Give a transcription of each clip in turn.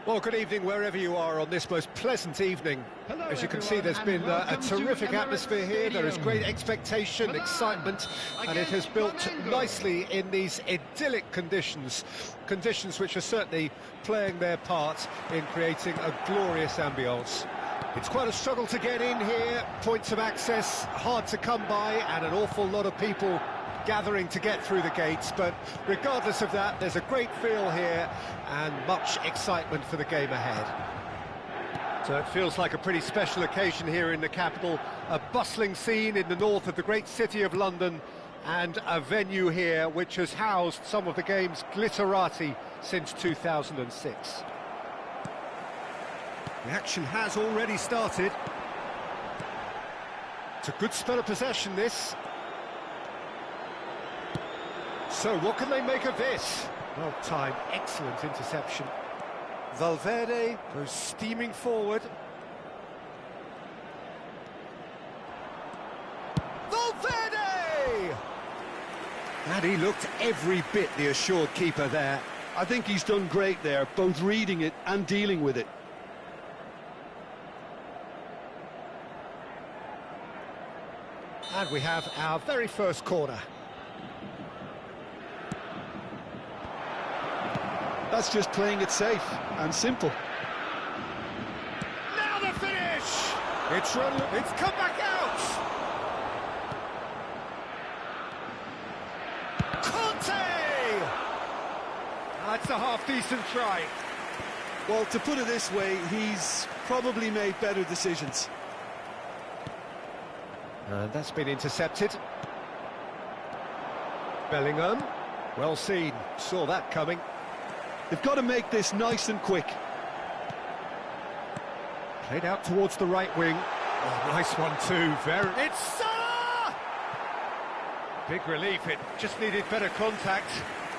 Well, good evening wherever you are on this most pleasant evening. As you can see, there's been a terrific atmosphere here. There is great expectation, excitement, and it has built nicely in these idyllic conditions. Conditions which are certainly playing their part in creating a glorious ambience. It's quite a struggle to get in here, points of access hard to come by, and an awful lot of people gathering to get through the gates, but regardless of that, there's a great feel here and much excitement for the game ahead. So it feels like a pretty special occasion here in the capital, a bustling scene in the north of the great city of London, and a venue here which has housed some of the game's glitterati since 2006. The action has already started. It's a good spell of possession, this. So, what can they make of this? Well timed, excellent interception. Valverde goes steaming forward. Valverde! And he looked every bit the assured keeper there. I think he's done great there, both reading it and dealing with it. And we have our very first corner. That's just playing it safe and simple. Now the finish! It's come back out! Conte! That's a half-decent try. Well, to put it this way, he's probably made better decisions. And that's been intercepted. Bellingham, well seen, saw that coming. They've got to make this nice and quick. Played out towards the right wing. Oh, nice one too, It's Salah! Big relief, it just needed better contact.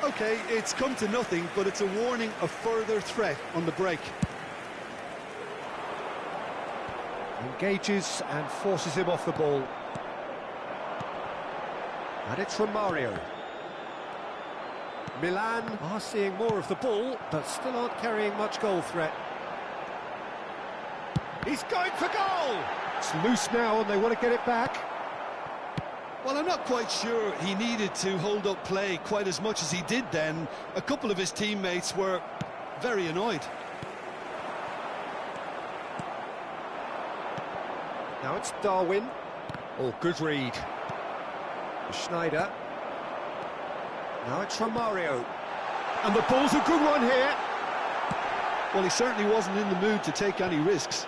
OK, it's come to nothing, but it's a warning of further threat on the break. Engages and forces him off the ball. And it's from Mario. Milan are seeing more of the ball, but still aren't carrying much goal threat. He's going for goal! It's loose now and they want to get it back. Well, I'm not quite sure he needed to hold up play quite as much as he did then. A couple of his teammates were very annoyed. Now it's Darwin. Oh, good read. Schneider. Now it's from Mario. And the ball's a good one here. Well, he certainly wasn't in the mood to take any risks.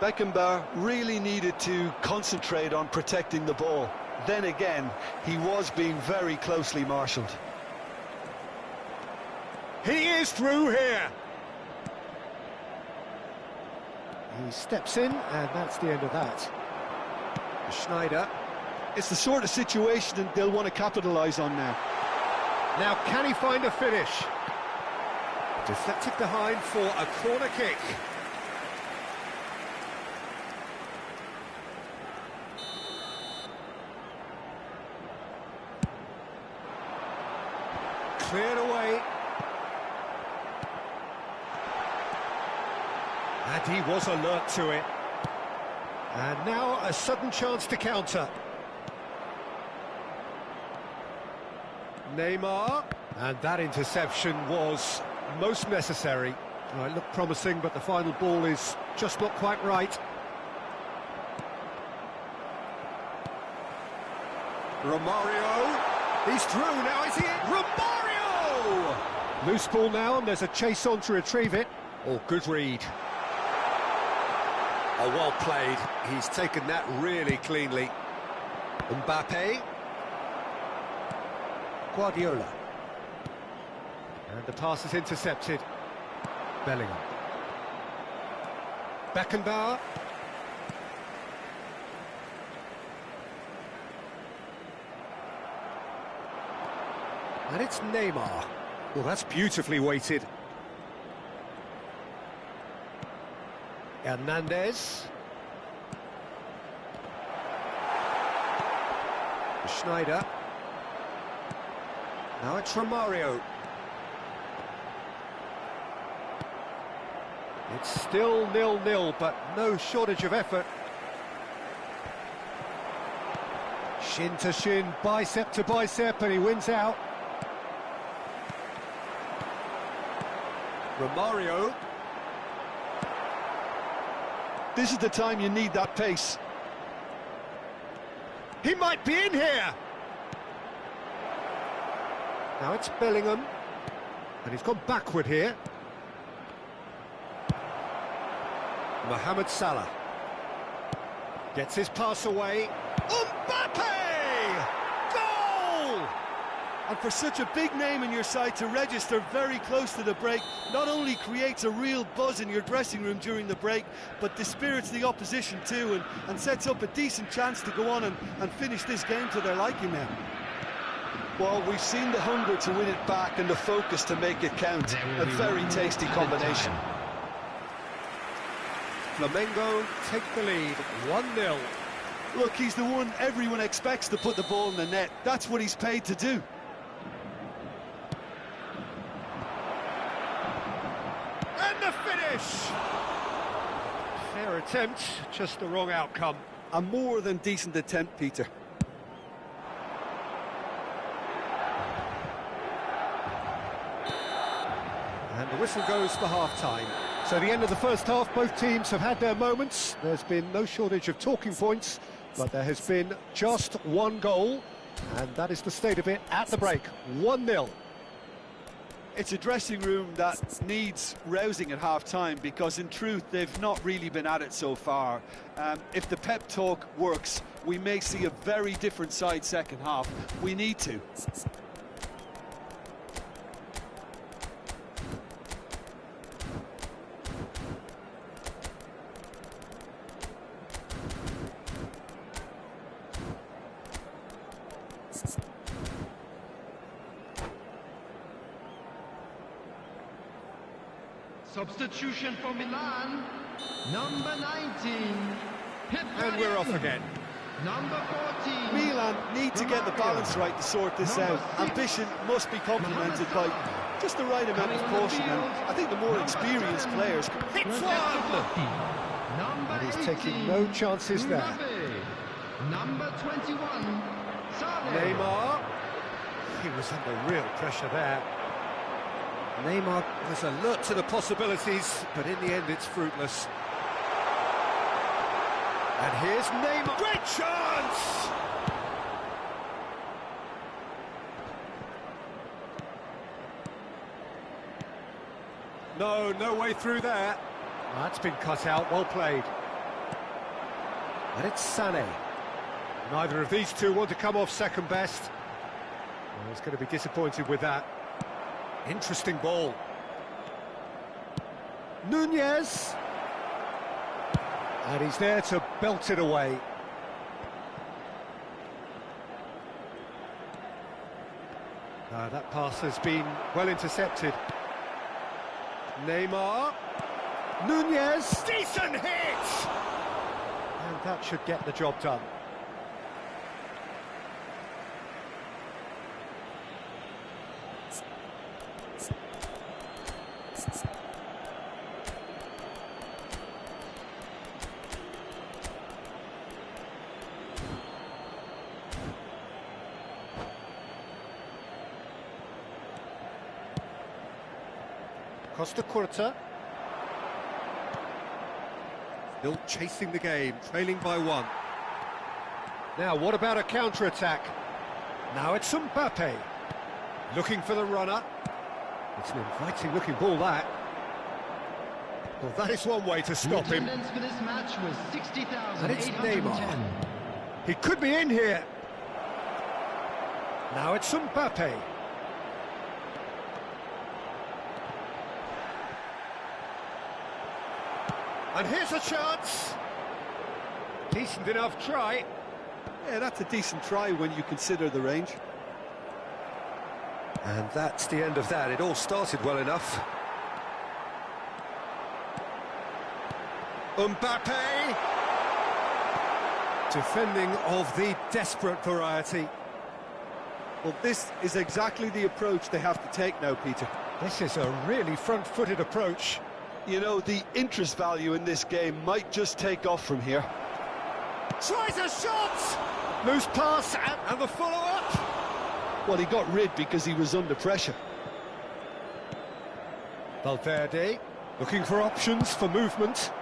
Beckenbauer really needed to concentrate on protecting the ball. Then again, he was being very closely marshalled. He is through here. He steps in, and that's the end of that. Schneider. It's the sort of situation that they'll want to capitalise on now. Now, can he find a finish? Deflected behind for a corner kick. Cleared away. And he was alert to it. And now a sudden chance to counter. Neymar, and that interception was most necessary. Well, it looked promising, but the final ball is just not quite right. Romario, he's through now, is he? Romario! Loose ball now, and there's a chase on to retrieve it. Oh, good read. Oh, well played. He's taken that really cleanly. Mbappe. Guardiola. And the pass is intercepted. Bellingham. Beckenbauer. And it's Neymar. Well, that's beautifully weighted. Hernandez. Schneider. Now it's Romario. It's still 0-0, but no shortage of effort. Shin to shin, bicep to bicep, and he wins out. Romario. This is the time you need that pace. He might be in here! Now it's Bellingham, and he's gone backward here. Mohamed Salah gets his pass away. Mbappe! Goal! And for such a big name in your side to register very close to the break, not only creates a real buzz in your dressing room during the break, but dispirits the opposition too, and sets up a decent chance to go on and finish this game to their liking now. Well, we've seen the hunger to win it back and the focus to make it count. A very tasty combination. Flamengo take the lead, 1-0. Look, he's the one everyone expects to put the ball in the net. That's what he's paid to do. And the finish! Fair attempt, just the wrong outcome. A more than decent attempt, Peter. And the whistle goes for half-time. So the end of the first half, both teams have had their moments. There's been no shortage of talking points, but there has been just one goal, and that is the state of it at the break, 1-0. It's a dressing room that needs rousing at half-time, because in truth they've not really been at it so far. If the pep talk works, we may see a very different side second half. We need to. Substitution for Milan, number 19. And we're off again. Number 14. Milan need to get the balance right to sort this out. Ambition must be complemented by just the right amount of caution, and I think the more experienced players... Hits one! And he's taking no chances there. Number 21. Neymar. He was under real pressure there. Neymar was alert to the possibilities, but in the end it's fruitless. And here's Neymar. Great chance! No way through there. That's been cut out, well played. And it's Sané. Neither of these two want to come off second best. Well, he's going to be disappointed with that. Interesting ball. Nunez. And he's there to belt it away. That pass has been well intercepted. Neymar. Nunez. Decent hit! And that should get the job done. Costa Curta. Still chasing the game, trailing by one. Now, what about a counter-attack? Now it's Mbappe. Looking for the runner. It's an inviting-looking ball, that. Well, that is one way to stop him. The attendance for this match was 60,810. And it's Neymar. He could be in here. Now it's Mbappe. And here's a chance. Decent enough try. Yeah, that's a decent try when you consider the range. And that's the end of that. It all started well enough. Mbappe! Defending of the desperate variety. Well, this is exactly the approach they have to take now, Peter. This is a really front-footed approach. You know, the interest value in this game might just take off from here. Tries a shot! Loose pass and the follow-up. Well, he got rid because he was under pressure. Valverde looking for options for movement.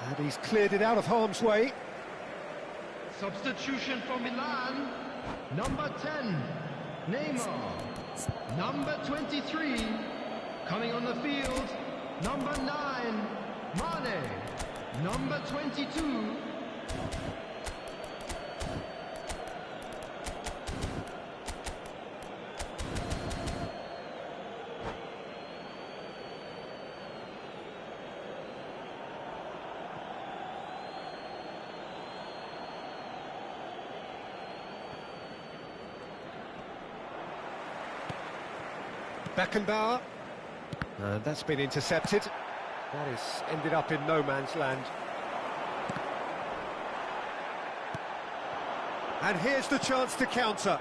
And he's cleared it out of harm's way. Substitution for Milan. Number 10, Neymar. Number 23, coming on the field. Number 9, Mane. Number 22. Beckenbauer, and that's been intercepted. That has ended up in no man's land. And here's the chance to counter.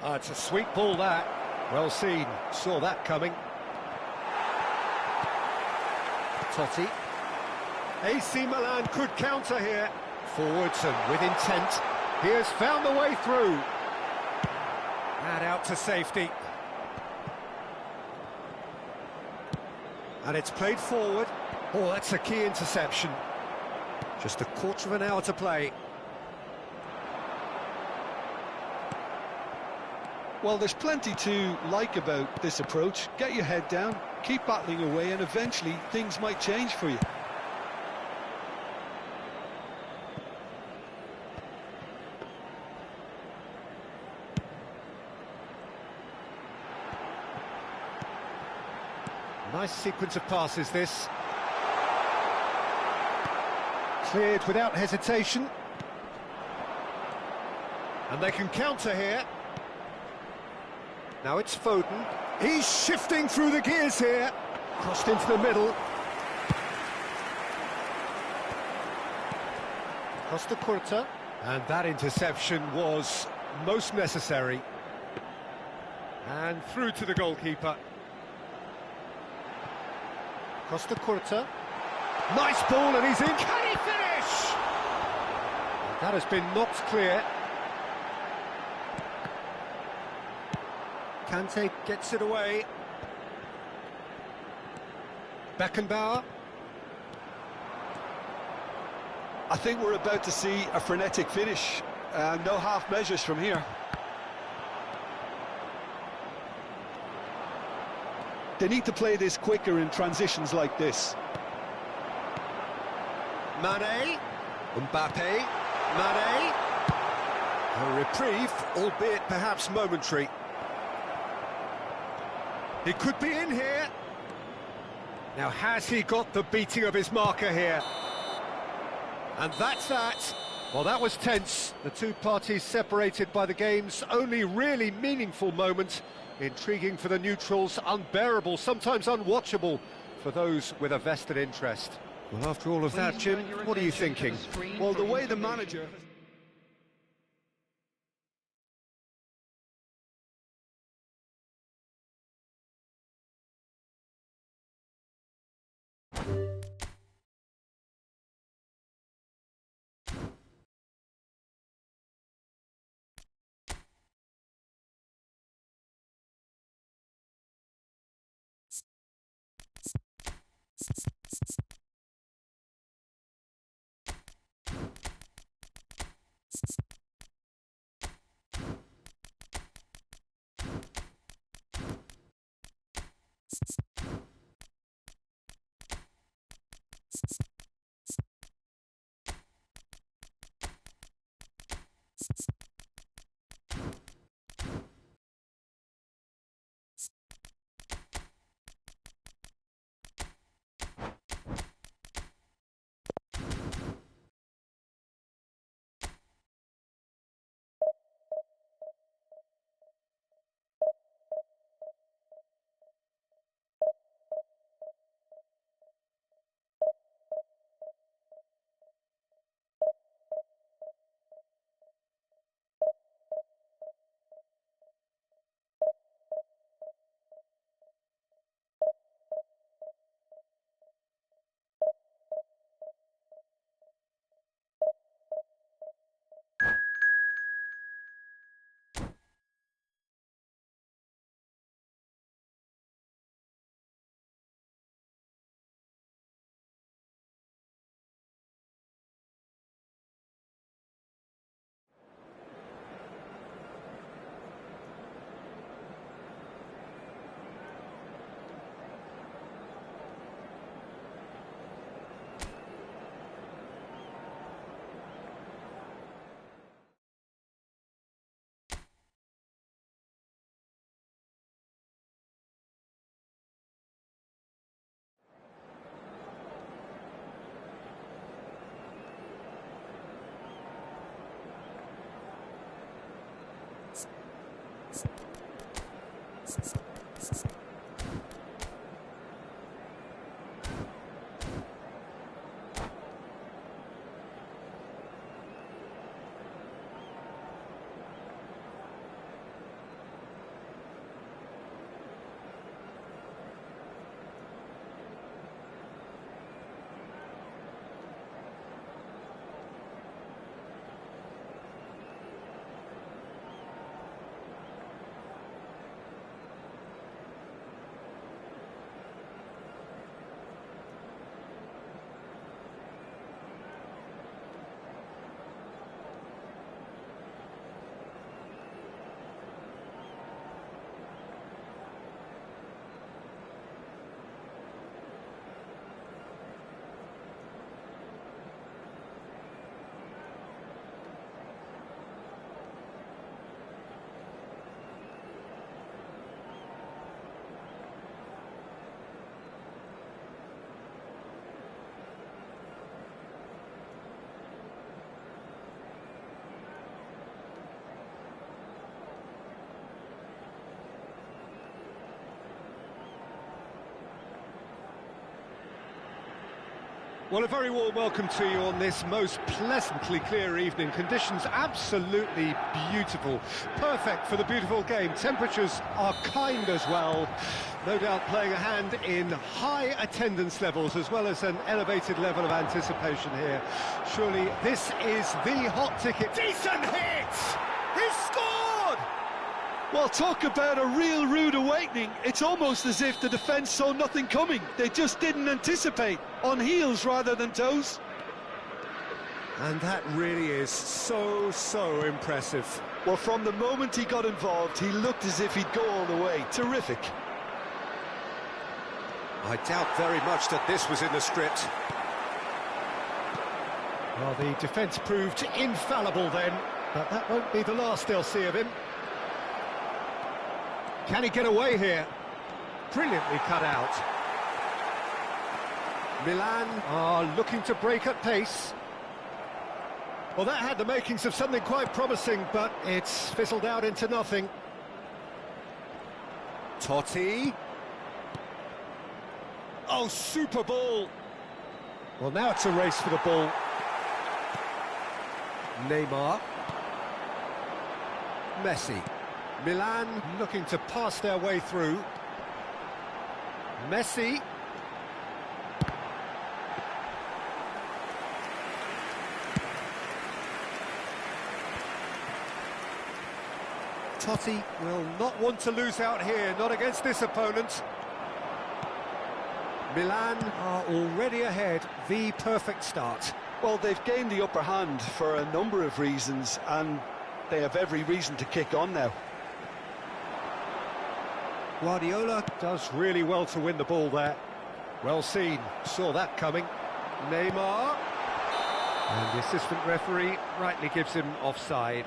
It's a sweet ball, that. Well seen, saw that coming. Totti. AC Milan could counter here. Forwards and with intent. He has found the way through. And out to safety. And it's played forward. Oh, that's a key interception. Just a quarter of an hour to play. Well, there's plenty to like about this approach. Get your head down, keep battling away, and eventually things might change for you. Nice sequence of passes, this. Cleared without hesitation. And they can counter here. Now it's Foden. He's shifting through the gears here. Crossed into the middle. Costa Curta. And that interception was most necessary. And through to the goalkeeper. Costa Curta. Nice ball and he's in. Can he finish? That has been knocked clear. Kante gets it away. Beckenbauer. I think we're about to see a frenetic finish. No half measures from here. They need to play this quicker in transitions like this. Mane, Mbappe, Mane. A reprieve, albeit perhaps momentary. He could be in here. Now, has he got the beating of his marker here? And that's that. Well, that was tense. The two parties separated by the game's only really meaningful moment. Intriguing for the neutrals, unbearable, sometimes unwatchable for those with a vested interest. Well, after all of that, Jim, what are you thinking? Well, the way the manager... Well, a very warm welcome to you on this most pleasantly clear evening. Conditions absolutely beautiful. Perfect for the beautiful game. Temperatures are kind as well. No doubt playing a hand in high attendance levels as well as an elevated level of anticipation here. Surely this is the hot ticket. Decent hit! He scored! Well, talk about a real rude awakening. It's almost as if the defence saw nothing coming. They just didn't anticipate. On heels rather than toes. And that really is so impressive. Well, from the moment he got involved, he looked as if he'd go all the way. Terrific. I doubt very much that this was in the script. Well, the defence proved infallible then, but that won't be the last they'll see of him. Can he get away here? Brilliantly cut out. Milan are looking to break at pace. Well, that had the makings of something quite promising, but it's fizzled out into nothing. Totti. Oh, super ball. Well, now it's a race for the ball. Neymar. Messi. Milan looking to pass their way through. Messi. Totti will not want to lose out here, not against this opponent. Milan are already ahead, the perfect start. Well, they've gained the upper hand for a number of reasons, and they have every reason to kick on now. Guardiola does really well to win the ball there. Well seen, saw that coming. Neymar. And the assistant referee rightly gives him offside.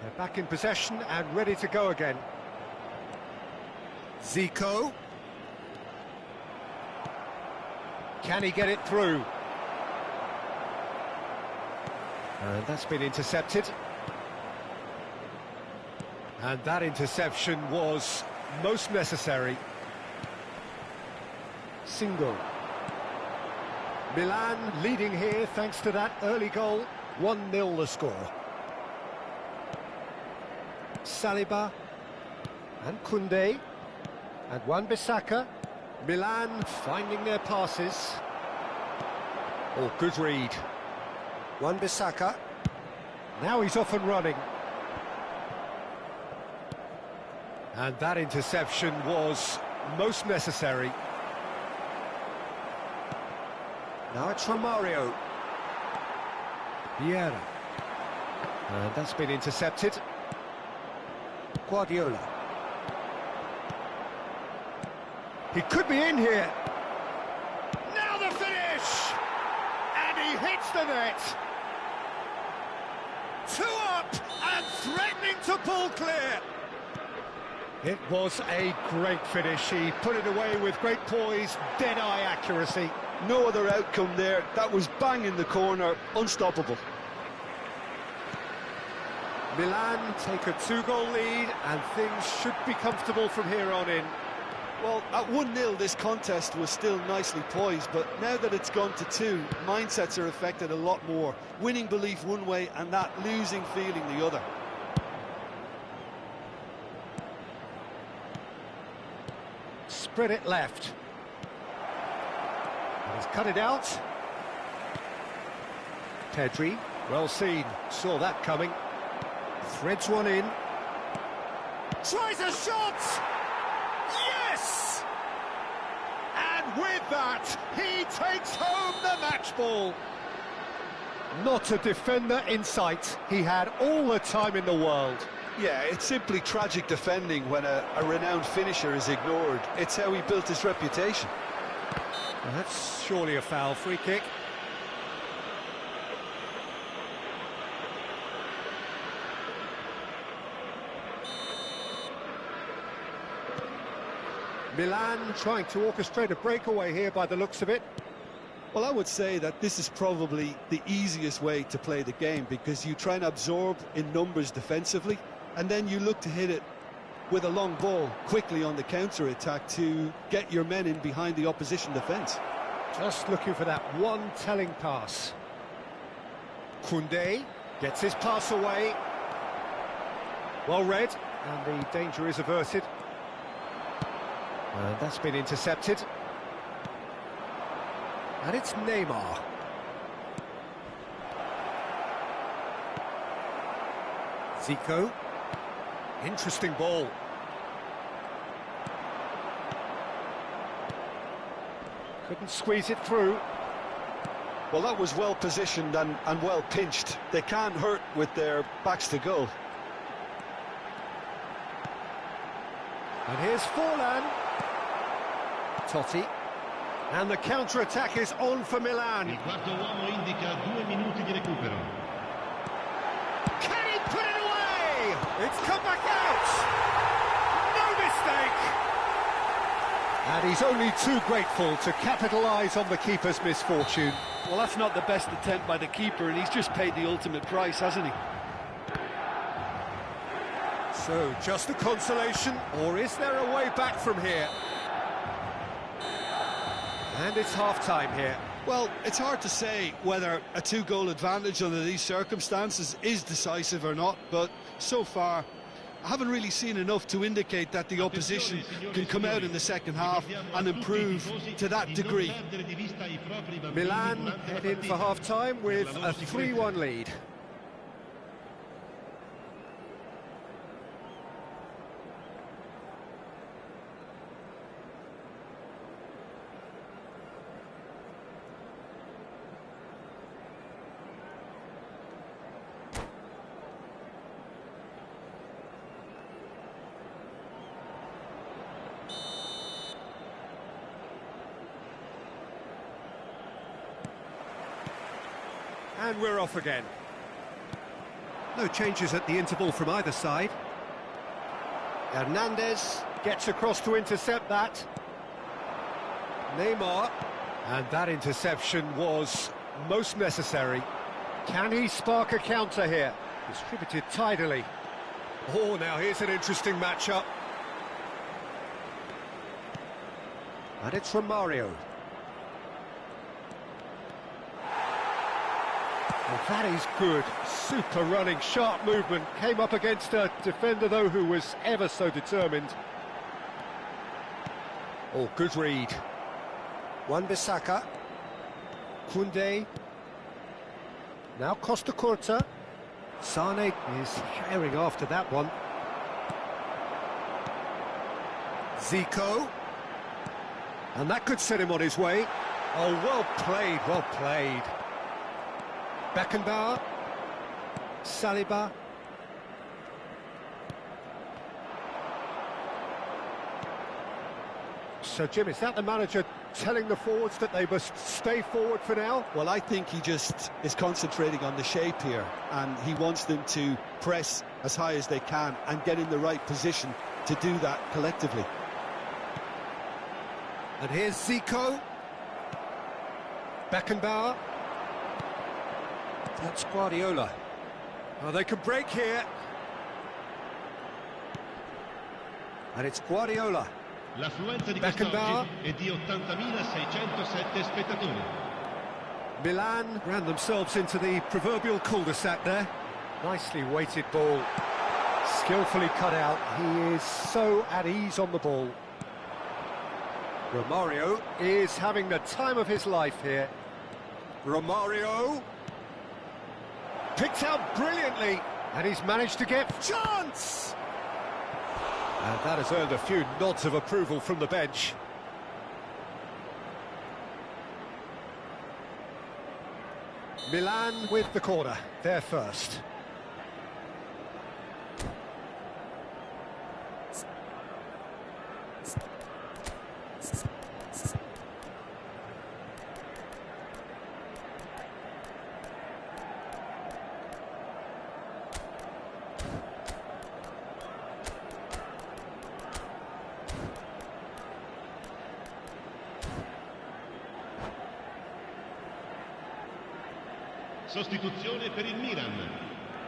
They're back in possession and ready to go again. Zico. Can he get it through? And that's been intercepted. And that interception was most necessary. Single. Milan leading here thanks to that early goal. 1-0 the score. Saliba and Koundé and Wan-Bissaka. Milan finding their passes. Oh, good read. Wan-Bissaka. Now he's off and running. And that interception was most necessary. Now it's Romario. Vieira. And that's been intercepted. Guardiola. He could be in here. Now the finish! And he hits the net. 2 up and threatening to pull clear. It was a great finish. He put it away with great poise, dead-eye accuracy. No other outcome there. That was bang in the corner, unstoppable. Milan take a 2-goal lead, and things should be comfortable from here on in. Well, at 1-0, this contest was still nicely poised, but now that it's gone to 2, mindsets are affected a lot more. Winning belief one way and that losing feeling the other. Spread it left. And he's cut it out. Pedri, well seen, saw that coming. Threads one in. Tries a shot! Yes! And with that, he takes home the match ball. Not a defender in sight. He had all the time in the world. Yeah, it's simply tragic defending when a renowned finisher is ignored. It's how he built his reputation. Well, that's surely a foul. Free kick. Milan trying to orchestrate a breakaway here by the looks of it. Well, I would say that this is probably the easiest way to play the game, because you try and absorb in numbers defensively, and then you look to hit it with a long ball quickly on the counter-attack to get your men in behind the opposition defence. Just looking for that one telling pass. Koundé gets his pass away. Well read, and the danger is averted. And that's been intercepted. And it's Neymar. Zico. Interesting ball. Couldn't squeeze it through. Well, that was well positioned and well pinched. They can't hurt with their backs to goal. And here's Forlan. Totti. And the counter-attack is on for Milan. Il quarto uomo indica 2 minuti di recupero. Can he put it away? It's come back out. No mistake. And he's only too grateful to capitalise on the keeper's misfortune. Well, that's not the best attempt by the keeper, and he's just paid the ultimate price, hasn't he? So, just a consolation, or is there a way back from here? And it's half-time here. Well, it's hard to say whether a 2-goal advantage under these circumstances is decisive or not, but so far I haven't really seen enough to indicate that the opposition can come out in the second half and improve to that degree. Milan head in for half-time with a 3-1 lead. And we're off again. No changes at the interval from either side. Hernandez gets across to intercept that. Neymar. And that interception was most necessary. Can he spark a counter here? Distributed tidily. Oh, now here's an interesting matchup. And it's from Mario. Well, that is good. Super running, sharp movement. Came up against a defender, though, who was ever so determined. Oh, good read. Wan-Bissaka. Koundé. Now Costa Curta. Sane is herring after that one. Zico. And that could set him on his way. Oh, well played, well played. Beckenbauer, Saliba. So, Jim, is that the manager telling the forwards that they must stay forward for now? Well, I think he just is concentrating on the shape here, and he wants them to press as high as they can and get in the right position to do that collectively. And here's Zico. Beckenbauer. That's Guardiola. Oh, they can break here. And it's Guardiola. L'affluenza di Beckenbauer. quest'oggi è di 80.607 spettatori. Milan ran themselves into the proverbial cul-de-sac there. Nicely weighted ball. Skillfully cut out. He is so at ease on the ball. Romario is having the time of his life here. Romario. Picked out brilliantly. And he's managed to get chance! And that has earned a few nods of approval from the bench. Milan with the corner, they're first. Sostituzione per il Milan.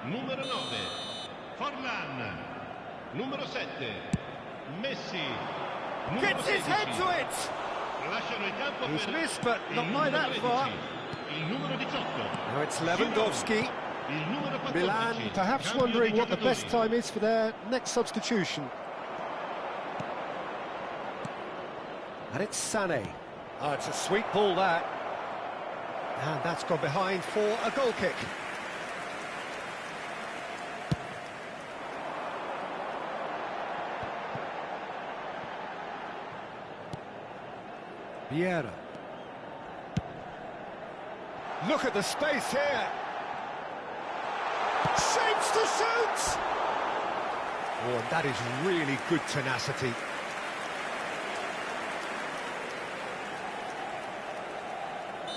Numero 9, Forlan. Numero 7, Messi. Numero Gets his 16. head to it! Lasciano il campo He's per missed, but il not by numero that 13, far. il numero 18. Now it's Lewandowski. Il numero 14. Milan perhaps Cambio wondering di what the best giocatori. time is for their next substitution. And it's Sané. Oh, it's a sweet ball, that. And that's gone behind for a goal kick. Vieira. Look at the space here. Shapes to shoot! Oh, and that is really good tenacity.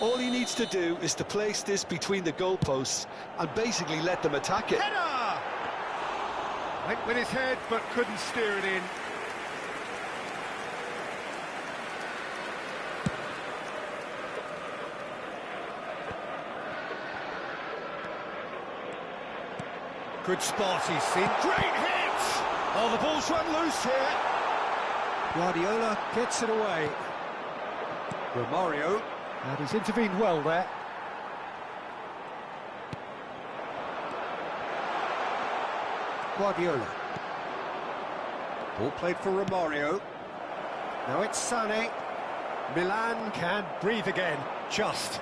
All he needs to do is to place this between the goalposts and basically let them attack it. Header! Went with his head, but couldn't steer it in. Good spot, he's seen. Great hit! Oh, the ball's run loose here. Guardiola gets it away. Romario, and he's intervened well there. Guardiola. Ball played for Romario. Now it's Sané. Milan can breathe again, just.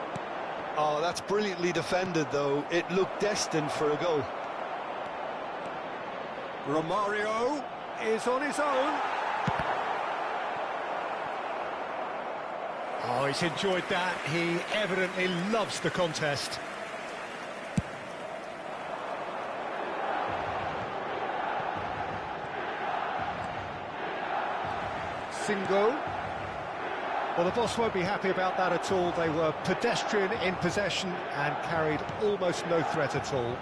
Oh, that's brilliantly defended, though. It looked destined for a goal. Romario is on his own. Oh, he's enjoyed that. He evidently loves the contest. Singo. Well, the boss won't be happy about that at all. They were pedestrian in possession and carried almost no threat at all.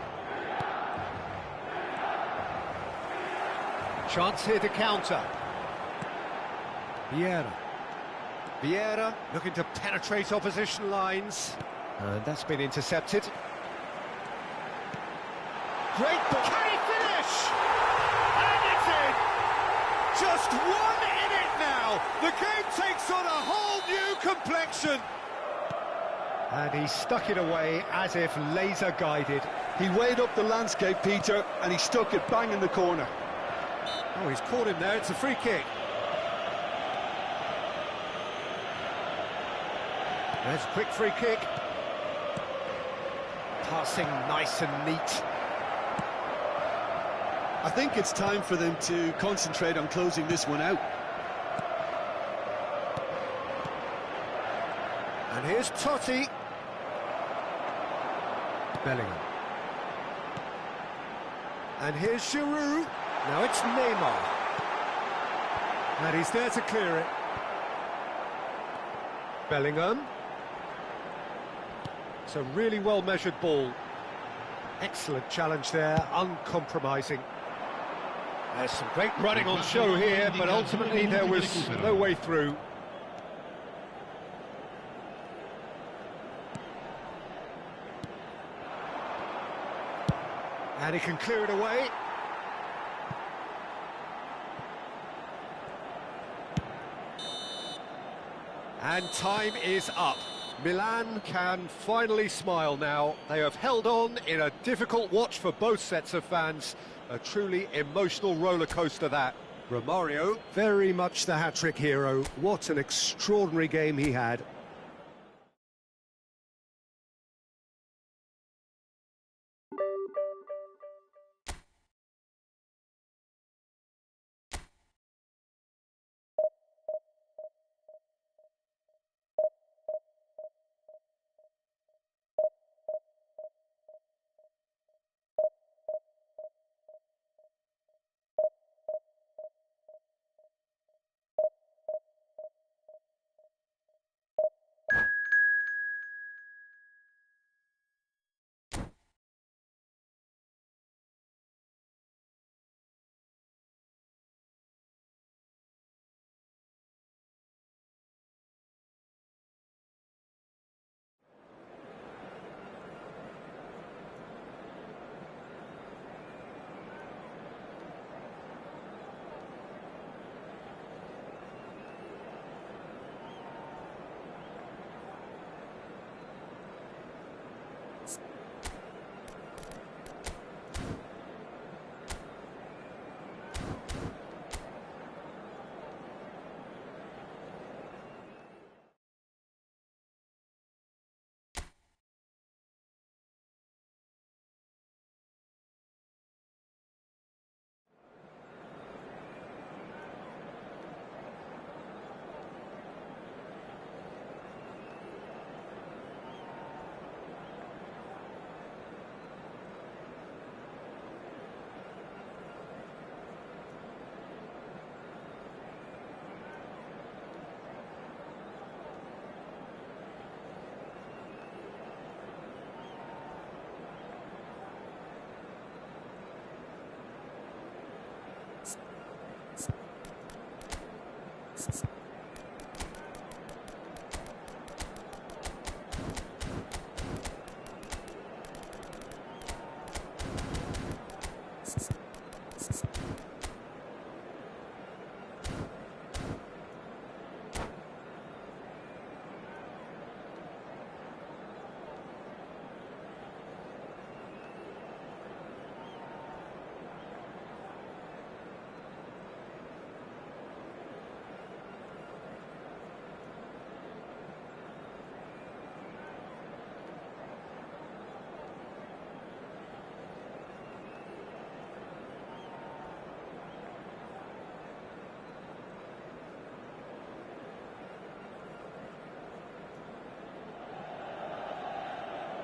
Chance here to counter. Vieira. Vieira looking to penetrate opposition lines. And that's been intercepted. Great ball. Can he finish? And it's in! Just one in it now. The game takes on a whole new complexion. And he stuck it away as if laser guided. He weighed up the landscape, Peter, and he stuck it bang in the corner. Oh, he's caught him there. It's a free kick. There's a quick free kick. Passing nice and neat. I think it's time for them to concentrate on closing this one out. And here's Totti. Bellingham. And here's Giroud. Now it's Neymar. And he's there to clear it. Bellingham. It's a really well-measured ball. Excellent challenge there, uncompromising. There's some great running on show here, but ultimately there was no way through. And he can clear it away. And time is up. Milan can finally smile now. They have held on in a difficult watch for both sets of fans. A truly emotional roller coaster, that. Romario, very much the hat-trick hero. What an extraordinary game he had.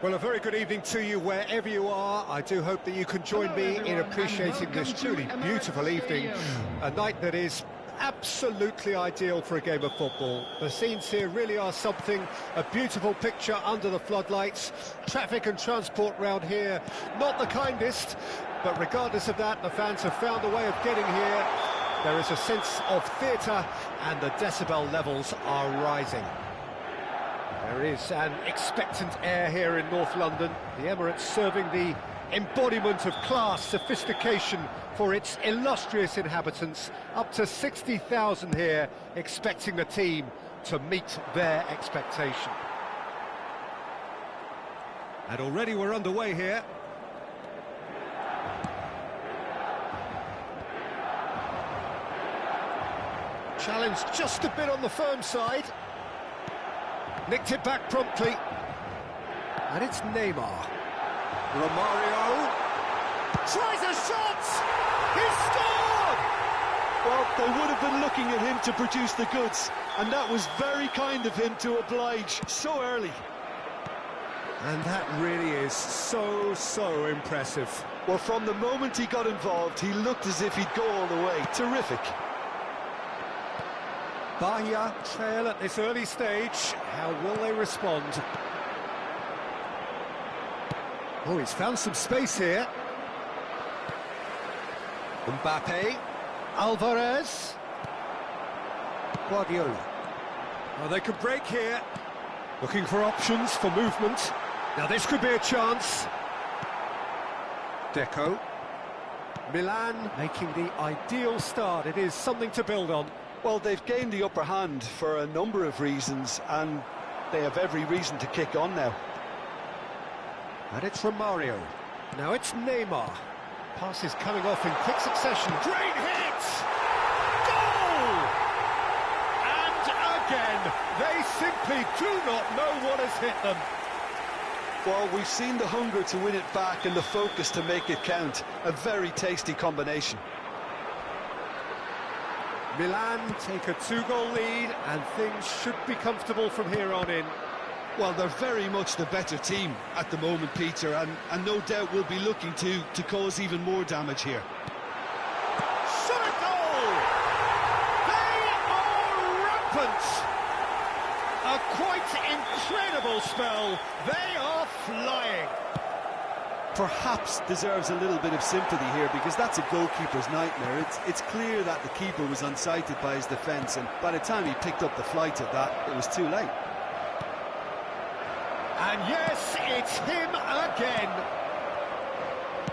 Well, a very good evening to you wherever you are. I do hope that you can join me in appreciating this truly beautiful evening, a night that is absolutely ideal for a game of football. The scenes here really are something, a beautiful picture under the floodlights. Traffic and transport round here, not the kindest, but regardless of that, the fans have found a way of getting here. There is a sense of theatre and the decibel levels are rising. There is an expectant air here in North London. The Emirates serving the embodiment of class, sophistication for its illustrious inhabitants. Up to 60,000 here, expecting the team to meet their expectation. And already we're underway here. Challenge just a bit on the firm side. Nicked it back promptly. And it's Neymar. Romario tries a shot! He scored! Well, they would have been looking at him to produce the goods, and that was very kind of him to oblige so early. And that really is so impressive. Well, from the moment he got involved, he looked as if he'd go all the way. Terrific. Bahia trail at this early stage. How will they respond? Oh, he's found some space here. Mbappe, Alvarez, Guardiola. Oh, they could break here. Looking for options for movement. Now this could be a chance. Deco. Milan making the ideal start. It is something to build on. Well, they've gained the upper hand for a number of reasons, and they have every reason to kick on now. And it's from Mario. Now it's Neymar. Passes coming off in quick succession. Great hit! Goal! And again, they simply do not know what has hit them. Well, we've seen the hunger to win it back and the focus to make it count. A very tasty combination. Milan take a 2-goal lead, and things should be comfortable from here on in. Well, they're very much the better team at the moment, Peter, and no doubt will be looking to cause even more damage here. Shot a goal! They are rampant! A quite incredible spell. They are flying. Perhaps deserves a little bit of sympathy here, because that's a goalkeeper's nightmare. It's clear that the keeper was unsighted by his defence, and by the time he picked up the flight of that, it was too late. And yes, it's him again.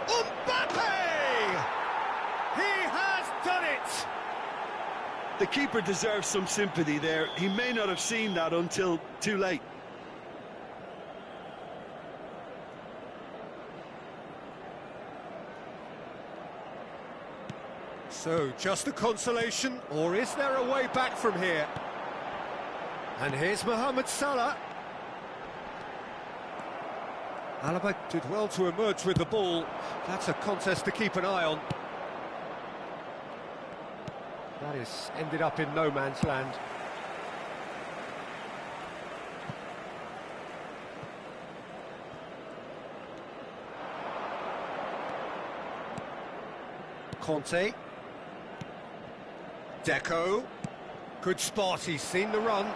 Mbappe! He has done it! The keeper deserves some sympathy there. He may not have seen that until too late. So, just a consolation, or is there a way back from here? And here's Mohamed Salah. Alaba did well to emerge with the ball. That's a contest to keep an eye on. That is ended up in no man's land. Conte. Deco. Good spot, he's seen the run.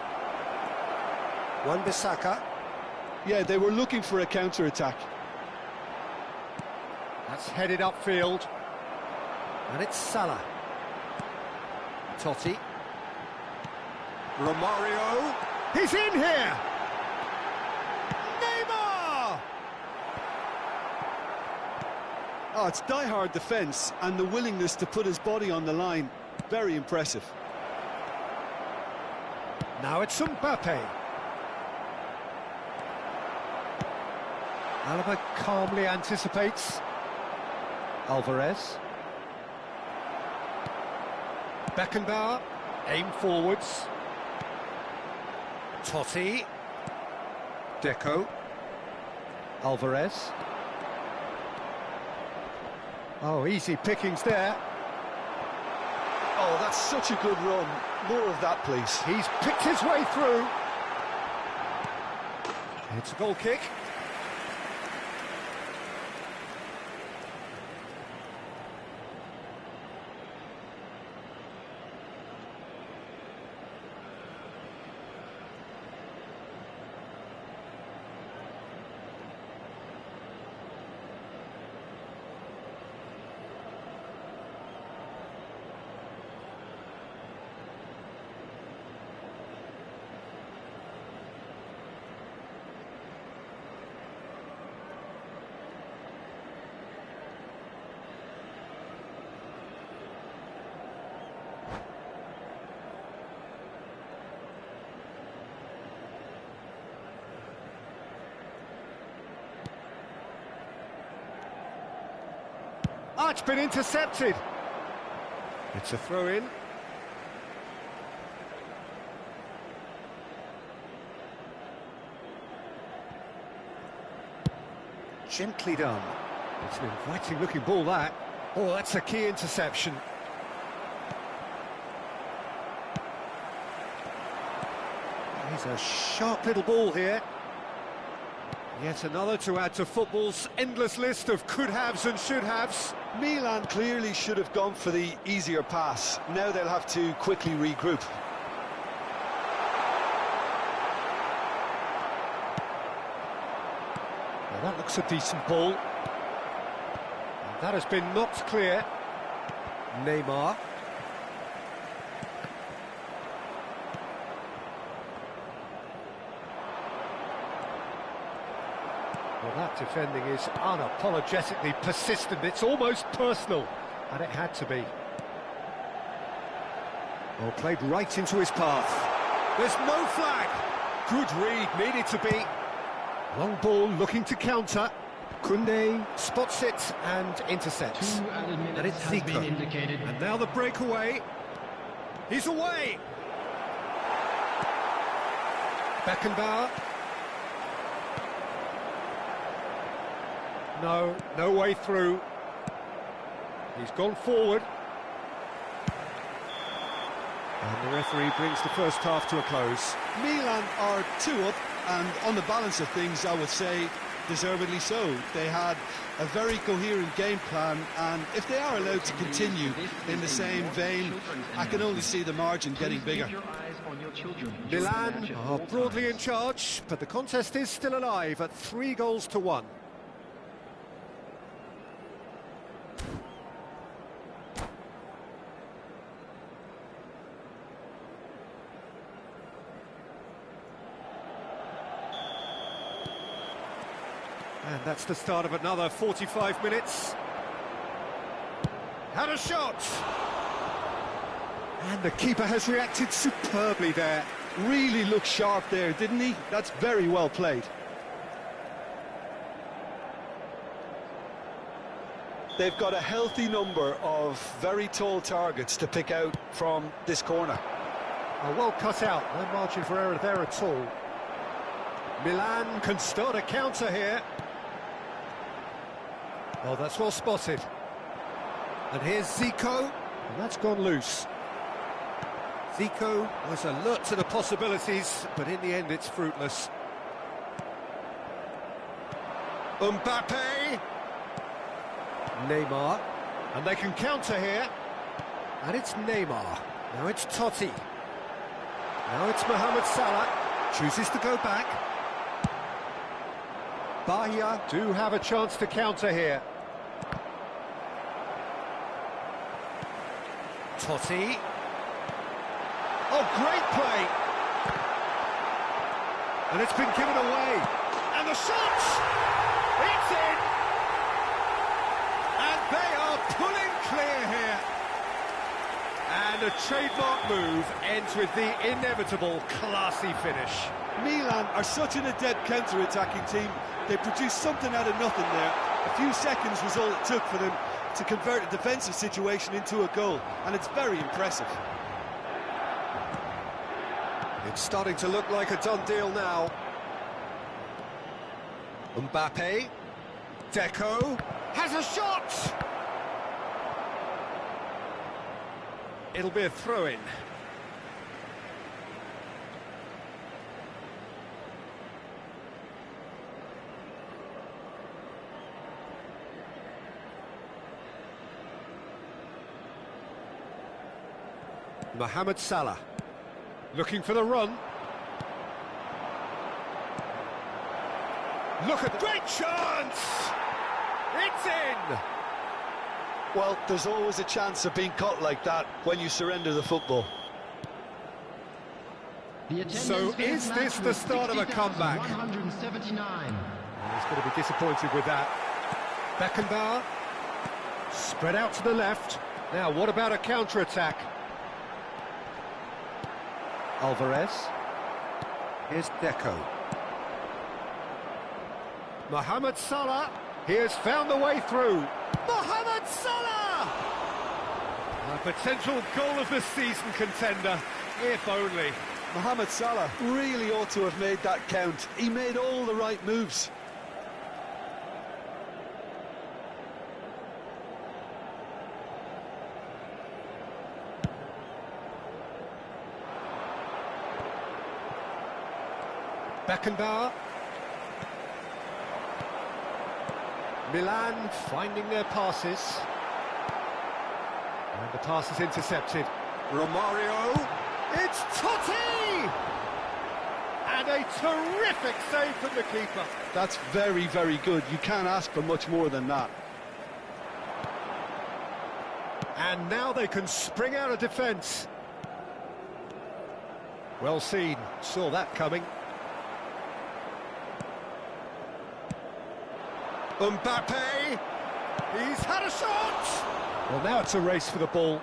Wan-Bissaka. Yeah, they were looking for a counter-attack. That's headed upfield. And it's Salah. Totti. Romario. He's in here! Neymar! Oh, it's die-hard defence, and the willingness to put his body on the line. Very impressive. Now it's Mbappe. Alaba calmly anticipates. Alvarez. Beckenbauer, aim forwards. Totti. Deco. Alvarez. Oh, easy pickings there. Oh, that's such a good run. More of that, please. He's picked his way through. It's a goal kick. Oh, it's been intercepted. It's a throw-in. Gently done. It's an inviting-looking ball, that. Oh, that's a key interception. He's a sharp little ball here. Yet another to add to football's endless list of could-haves and should-haves. Milan clearly should have gone for the easier pass. Now they'll have to quickly regroup. Well, that looks a decent ball. And that has been knocked clear. Neymar. Well, that defending is unapologetically persistent. It's almost personal, and it had to be. Well, played right into his path. There's no flag. Good read, needed to be. Long ball looking to counter. Koundé spots it and intercepts. And it's Zico. And now the breakaway. He's away. Beckenbauer. No way through. He's gone forward. And the referee brings the first half to a close. Milan are 2 up, and on the balance of things, I would say deservedly so. They had a very coherent game plan, and if they are allowed to continue in the same vein, I can only see the margin getting bigger. Milan are broadly in charge, but the contest is still alive at 3-1. And that's the start of another 45 minutes. Had a shot! And the keeper has reacted superbly there. Really looked sharp there, didn't he? That's very well played. They've got a healthy number of very tall targets to pick out from this corner. Well cut out, no margin for error there at all. Milan can start a counter here. Oh, that's well spotted. And here's Zico, and that's gone loose. Zico was alert to the possibilities, but in the end it's fruitless. Mbappe. Neymar. And they can counter here. And it's Neymar. Now it's Totti. Now it's Mohamed Salah. Chooses to go back. Bahia do have a chance to counter here. Totti. Oh, great play! And it's been given away. And the shot! It's in! And they are pulling clear here. And a trademark move ends with the inevitable classy finish. Milan are such an adept counter-attacking team. They produced something out of nothing there. A few seconds was all it took for them to convert a defensive situation into a goal, and it's very impressive. It's starting to look like a done deal now. Mbappe. Deco has a shot! It'll be a throw-in. Mohamed Salah, looking for the run. Look at great chance! It's in! Well, there's always a chance of being caught like that when you surrender the football. So is this the start of a comeback? 179. He's going to be disappointed with that. Beckenbauer, spread out to the left. Now, what about a counter-attack? Alvarez. Here's Deco. Mohamed Salah. He has found the way through. Mohamed Salah! A potential goal of the season contender, if only. Mohamed Salah really ought to have made that count. He made all the right moves. Beckenbauer. Milan finding their passes. And the pass is intercepted. Romario. It's Totti! And a terrific save from the keeper. That's very, very good. You can't ask for much more than that. And now they can spring out of defence. Well seen, saw that coming. Mbappe, he's had a shot! Well, now it's a race for the ball.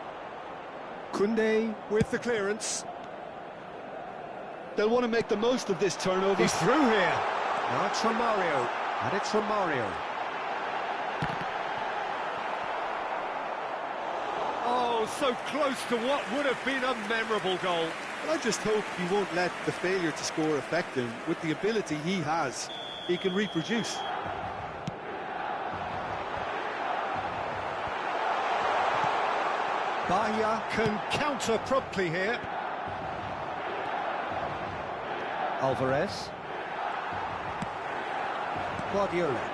Koundé with the clearance. They'll want to make the most of this turnover. He's through here. Now it's Romario, and it's Romario. Oh, so close to what would have been a memorable goal. I just hope he won't let the failure to score affect him. With the ability he has, he can reproduce. Bahia can counter promptly here. Alvarez. Guardiola.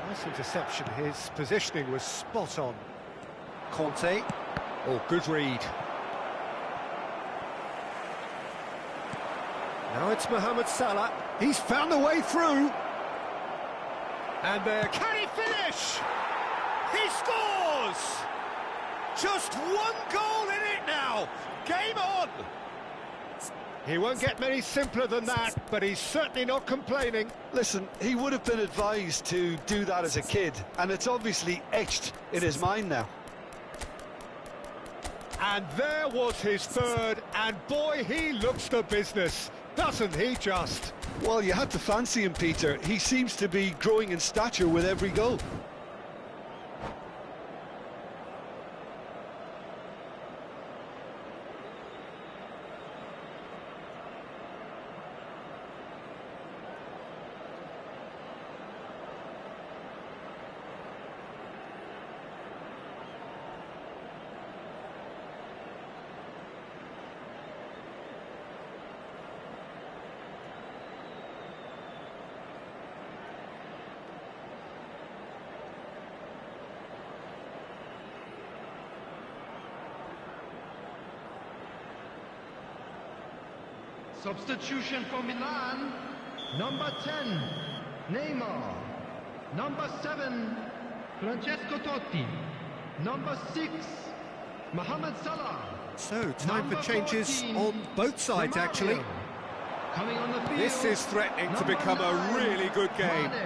Nice interception. His positioning was spot on. Conte. Oh, good read. Now it's Mohamed Salah. He's found a way through. And there, can he finish? He scores! Just one goal in it now. Game on. He won't get many simpler than that, but he's certainly not complaining. Listen, he would have been advised to do that as a kid, and it's obviously etched in his mind now. And there was his third, and boy, he looks the business, doesn't he just? Well, you had to fancy him, Peter. He seems to be growing in stature with every goal. Substitution for Milan, number 10, Neymar, number 7, Francesco Totti, number 6, Mohamed Salah. So, time Number for changes 14, on both sides, Romario. actually. Coming on the field, This is threatening to number become a 9, really good game. Mane.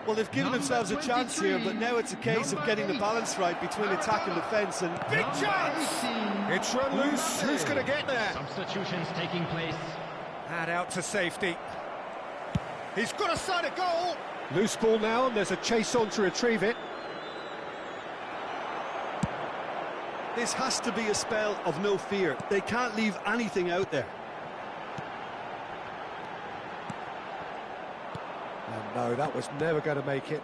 Well, they've given Number themselves a chance here, but 23, now it's a case of number getting the 8, balance right between attack and defence. And Big Number chance! 18, It's run loose, who's going to get there? Substitutions taking place. And out to safety. He's got a side of goal. Loose ball now, and there's a chase on to retrieve it. this has to be a spell of no fear. They can't leave anything out there. And no, that was never going to make it.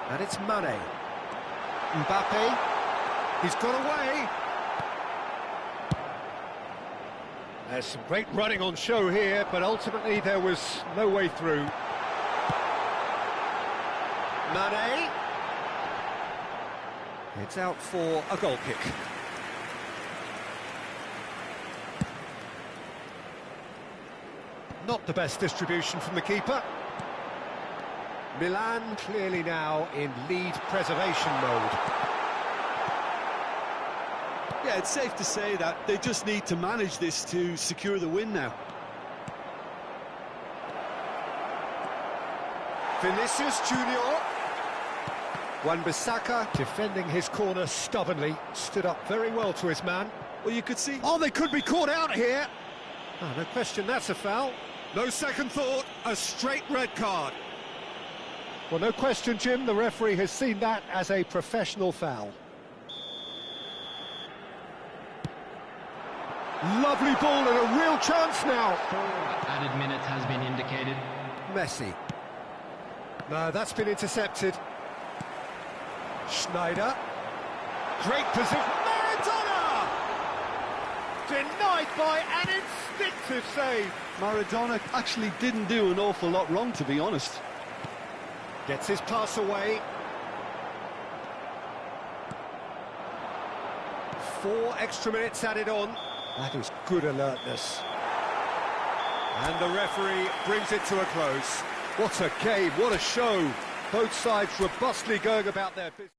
And it's Mane. Mbappe. He's got away. There's some great running on show here, but ultimately there was no way through. Mane. It's out for a goal kick. Not the best distribution from the keeper. Milan clearly now in lead preservation mode. Yeah, it's safe to say that they just need to manage this to secure the win now. Vinicius Junior. Wan-Bissaka defending his corner stubbornly, stood up very well to his man. Well, you could see... Oh, they could be caught out here. Oh, no question, that's a foul. No second thought, a straight red card. Well, no question, Jim, the referee has seen that as a professional foul. Lovely ball and a real chance now. Added minutes has been indicated. Messi. No, that's been intercepted. Schneider. Great position. Maradona! Denied by an instinctive save. Maradona actually didn't do an awful lot wrong, to be honest. Gets his pass away. 4 extra minutes added on. That was good alertness. And the referee brings it to a close. What a game, what a show. Both sides robustly going about their business.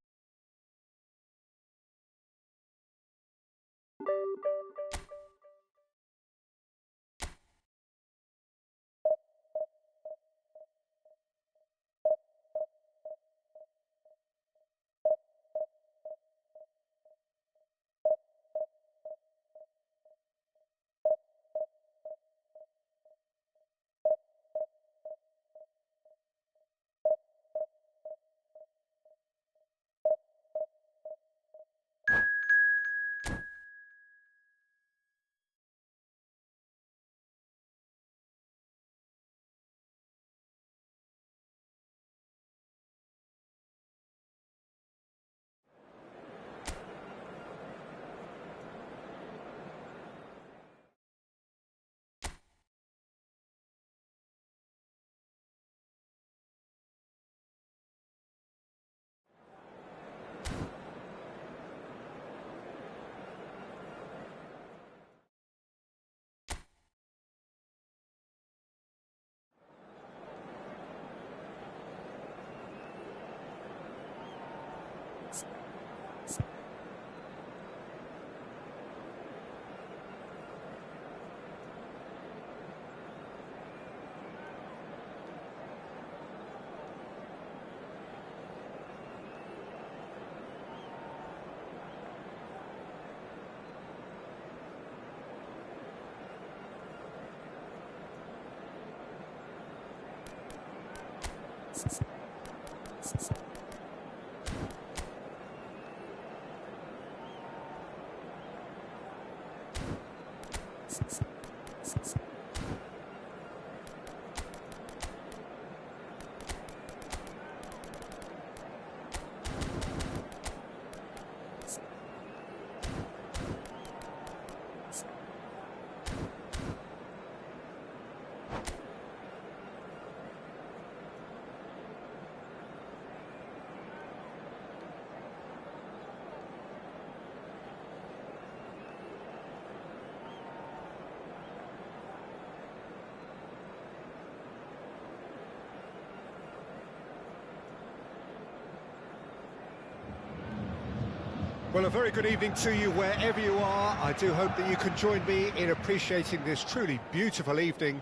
Well, a very good evening to you wherever you are. I do hope that you can join me in appreciating this truly beautiful evening,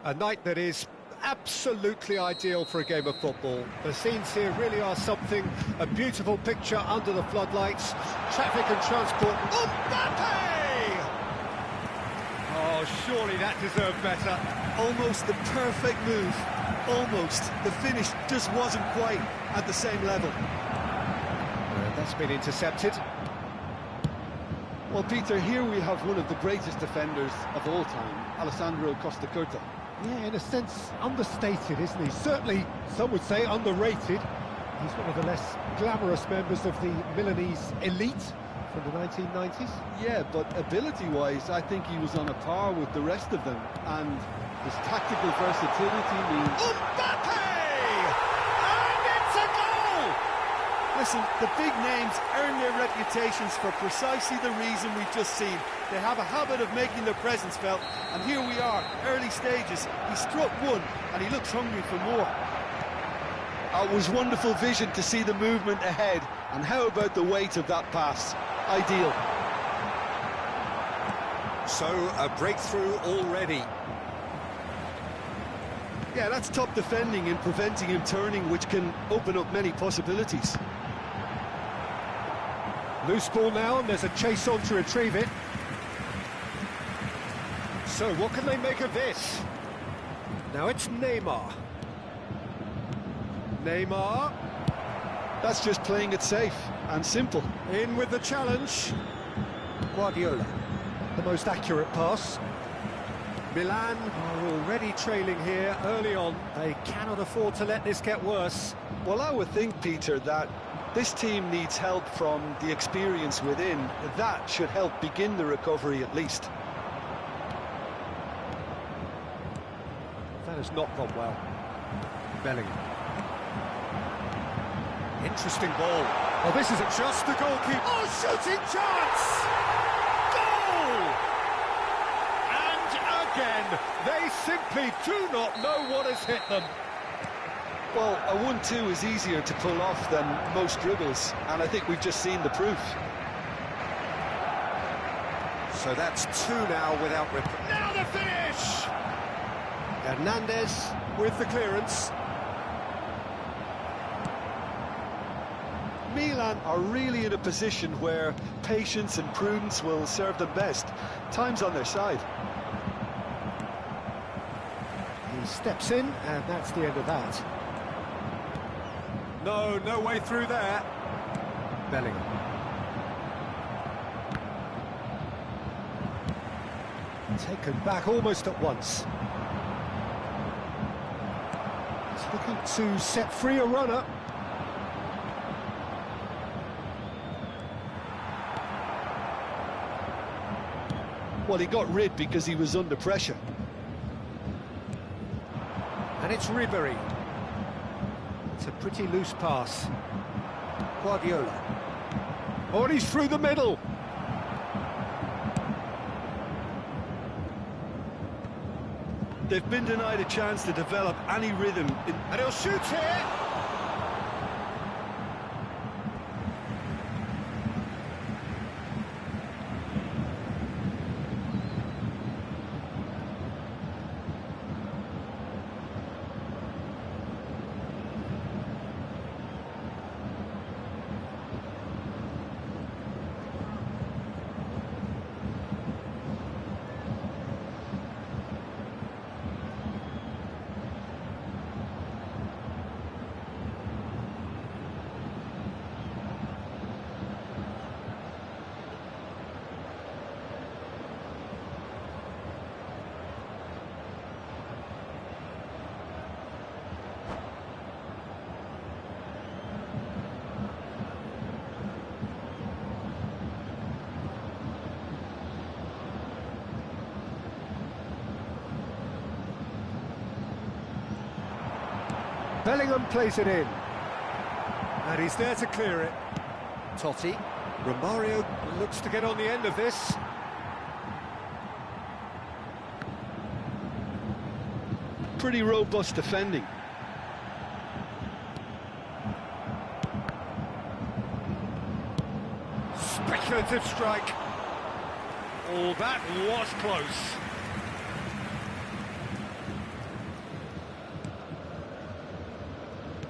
a night that is absolutely ideal for a game of football. The scenes here really are something, a beautiful picture under the floodlights, traffic and transport. Mbappe! Oh, surely that deserved better. Almost the perfect move. Almost. The finish just wasn't quite at the same level. That's been intercepted. Well, Peter, here we have one of the greatest defenders of all time, Alessandro Costa Curta. Yeah, in a sense, understated, isn't he? Certainly, some would say underrated. He's one of the less glamorous members of the Milanese elite from the 1990s. Yeah, but ability-wise, I think he was on a par with the rest of them. And his tactical versatility means... Mbappe! And it's a goal! Listen, the big names earn their reputations for precisely the reason we've just seen. They have a habit of making their presence felt, and here we are, early stages. He struck one, and he looks hungry for more. It was wonderful vision to see the movement ahead, and how about the weight of that pass? Ideal. So, a breakthrough already. Yeah, that's top defending and preventing him turning, which can open up many possibilities. Loose ball now, and there's a chase on to retrieve it. So, what can they make of this? Now it's Neymar. Neymar. That's just playing it safe and simple. In with the challenge. Guardiola. The most accurate pass. Milan are already trailing here early on. They cannot afford to let this get worse. Well, I would think, Peter, that this team needs help from the experience within. That should help begin the recovery at least. That has not gone well. Bellingham. Interesting ball. Oh, this isn't just the goalkeeper. Oh, shooting chance! Goal! And again, they simply do not know what has hit them. Well, a 1-2 is easier to pull off than most dribbles, and I think we've just seen the proof. So that's 2 now without now the finish! Hernandez with the clearance. Milan are really in a position where patience and prudence will serve them best. Time's on their side. He steps in, and that's the end of that. No way through there. Bellingham. Taken back almost at once. He's looking to set free a runner. Well, he got rid because he was under pressure. And it's Ribery. It's a pretty loose pass. Guardiola. Oh, and he's through the middle. They've been denied a chance to develop any rhythm. And he'll shoot here. Bellingham plays it in. And he's there to clear it. Totti. Romario looks to get on the end of this. Pretty robust defending. Speculative strike. Oh, that was close.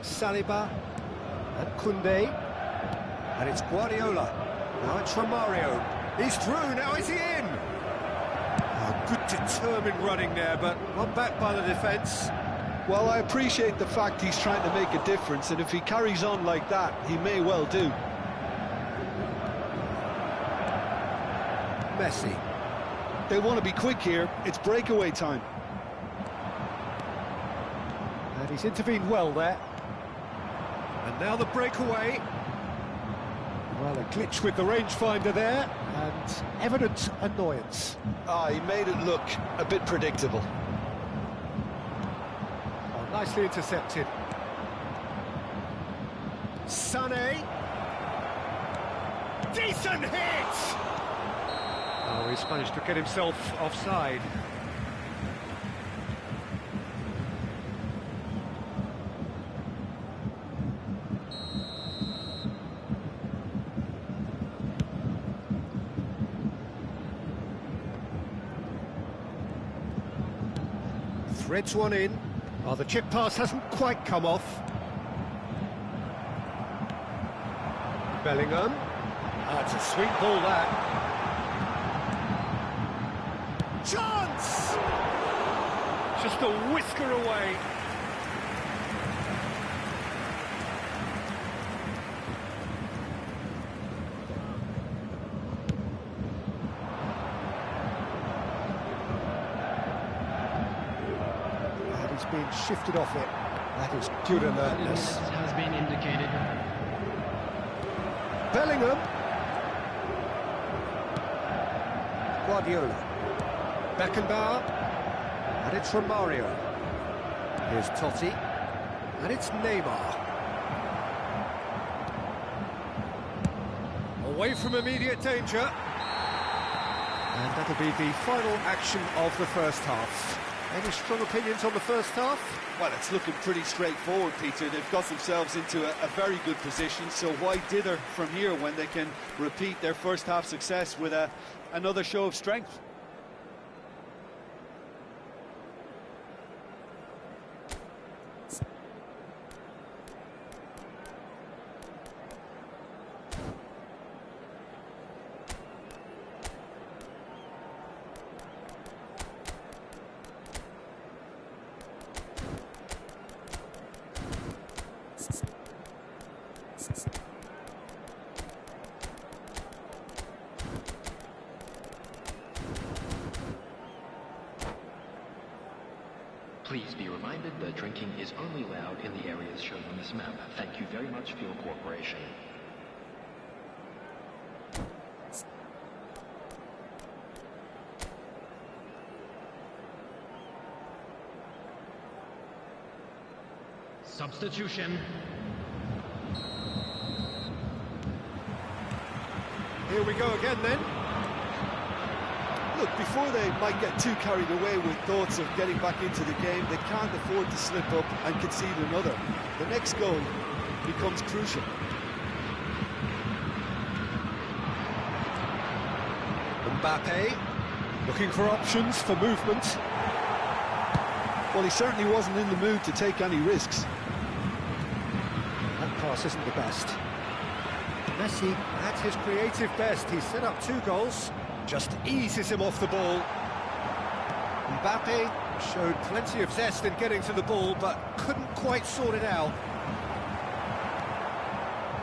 Saliba and Koundé, and it's Guardiola. Now it's Romario. He's through. Now is he in? Oh, good determined running there, but not back by the defence. Well, I appreciate the fact he's trying to make a difference, and if he carries on like that, he may well do. Messi. They want to be quick here. It's breakaway time. And he's intervened well there. And now the breakaway. Well, a glitch with the rangefinder there, and evident annoyance. He made it look a bit predictable. Oh, nicely intercepted. Sané. Decent hit! Oh, he's managed to get himself offside. Threads one in. Oh, the chip pass hasn't quite come off. Bellingham. It's a sweet ball, that. Chance! Just a whisker away. He's been shifted off it. That is good alertness. Has been indicated. Bellingham. Guardiola. Beckenbauer. And it's Romario. Here's Totti. And it's Neymar. Away from immediate danger. And that'll be the final action of the first half. Any strong opinions on the first half? Well, it's looking pretty straightforward, Peter. They've got themselves into a very good position, so why dither from here when they can repeat their first half success with another show of strength? Please be reminded that drinking is only allowed in the areas shown on this map. Thank you very much for your cooperation. Substitution. Here we go again then. Look, before they might get too carried away with thoughts of getting back into the game, they can't afford to slip up and concede another. The next goal becomes crucial. Mbappe, looking for options for movement. Well, he certainly wasn't in the mood to take any risks. That pass isn't the best. Messi, at his creative best, he set up 2 goals, just eases him off the ball. Mbappe showed plenty of zest in getting to the ball, but couldn't quite sort it out.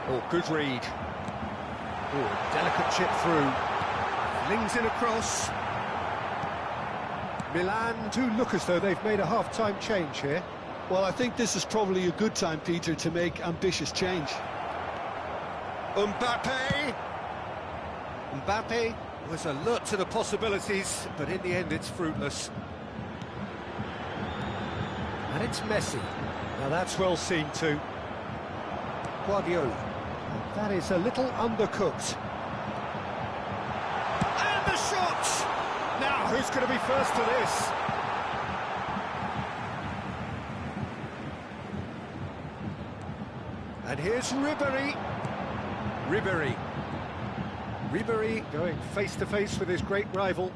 Oh, good read. Oh, delicate chip through. Flings in across. Milan do look as though they've made a half-time change here. Well, I think this is probably a good time, Peter, to make ambitious change. Mbappe! Mbappe was alert to the possibilities, but in the end it's fruitless. And it's Messi. Now that's well seen too. Guardiola. That is a little undercooked. And the shot! Now, who's going to be first to this? And here's Ribéry. Ribéry going face-to-face with his great rival.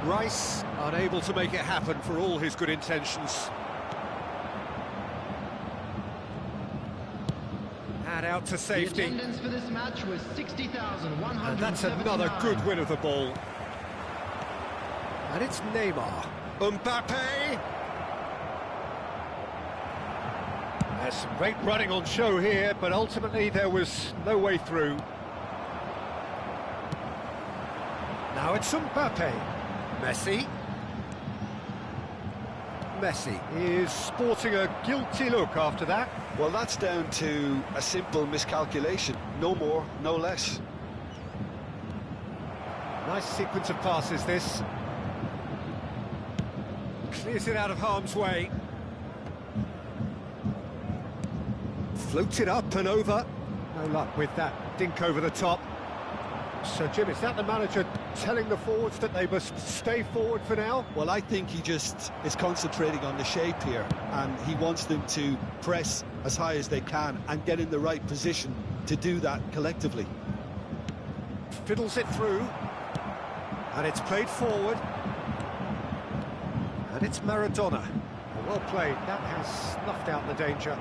Rice unable to make it happen for all his good intentions. And out to safety. The attendance for this match was 60,179. And that's another good win of the ball. And it's Neymar. Mbappe! There's some great running on show here, but ultimately there was no way through. Now it's Mbappe. Messi. Messi is sporting a guilty look after that. Well, that's down to a simple miscalculation. No more, no less. Nice sequence of passes, this. Clears it out of harm's way. Floats it up and over. No luck with that dink over the top. So, Jim, is that the manager telling the forwards that they must stay forward for now? Well, I think he just is concentrating on the shape here, and he wants them to press as high as they can and get in the right position to do that collectively. Fiddles it through. And it's played forward. And it's Maradona. Well played. That has snuffed out the danger.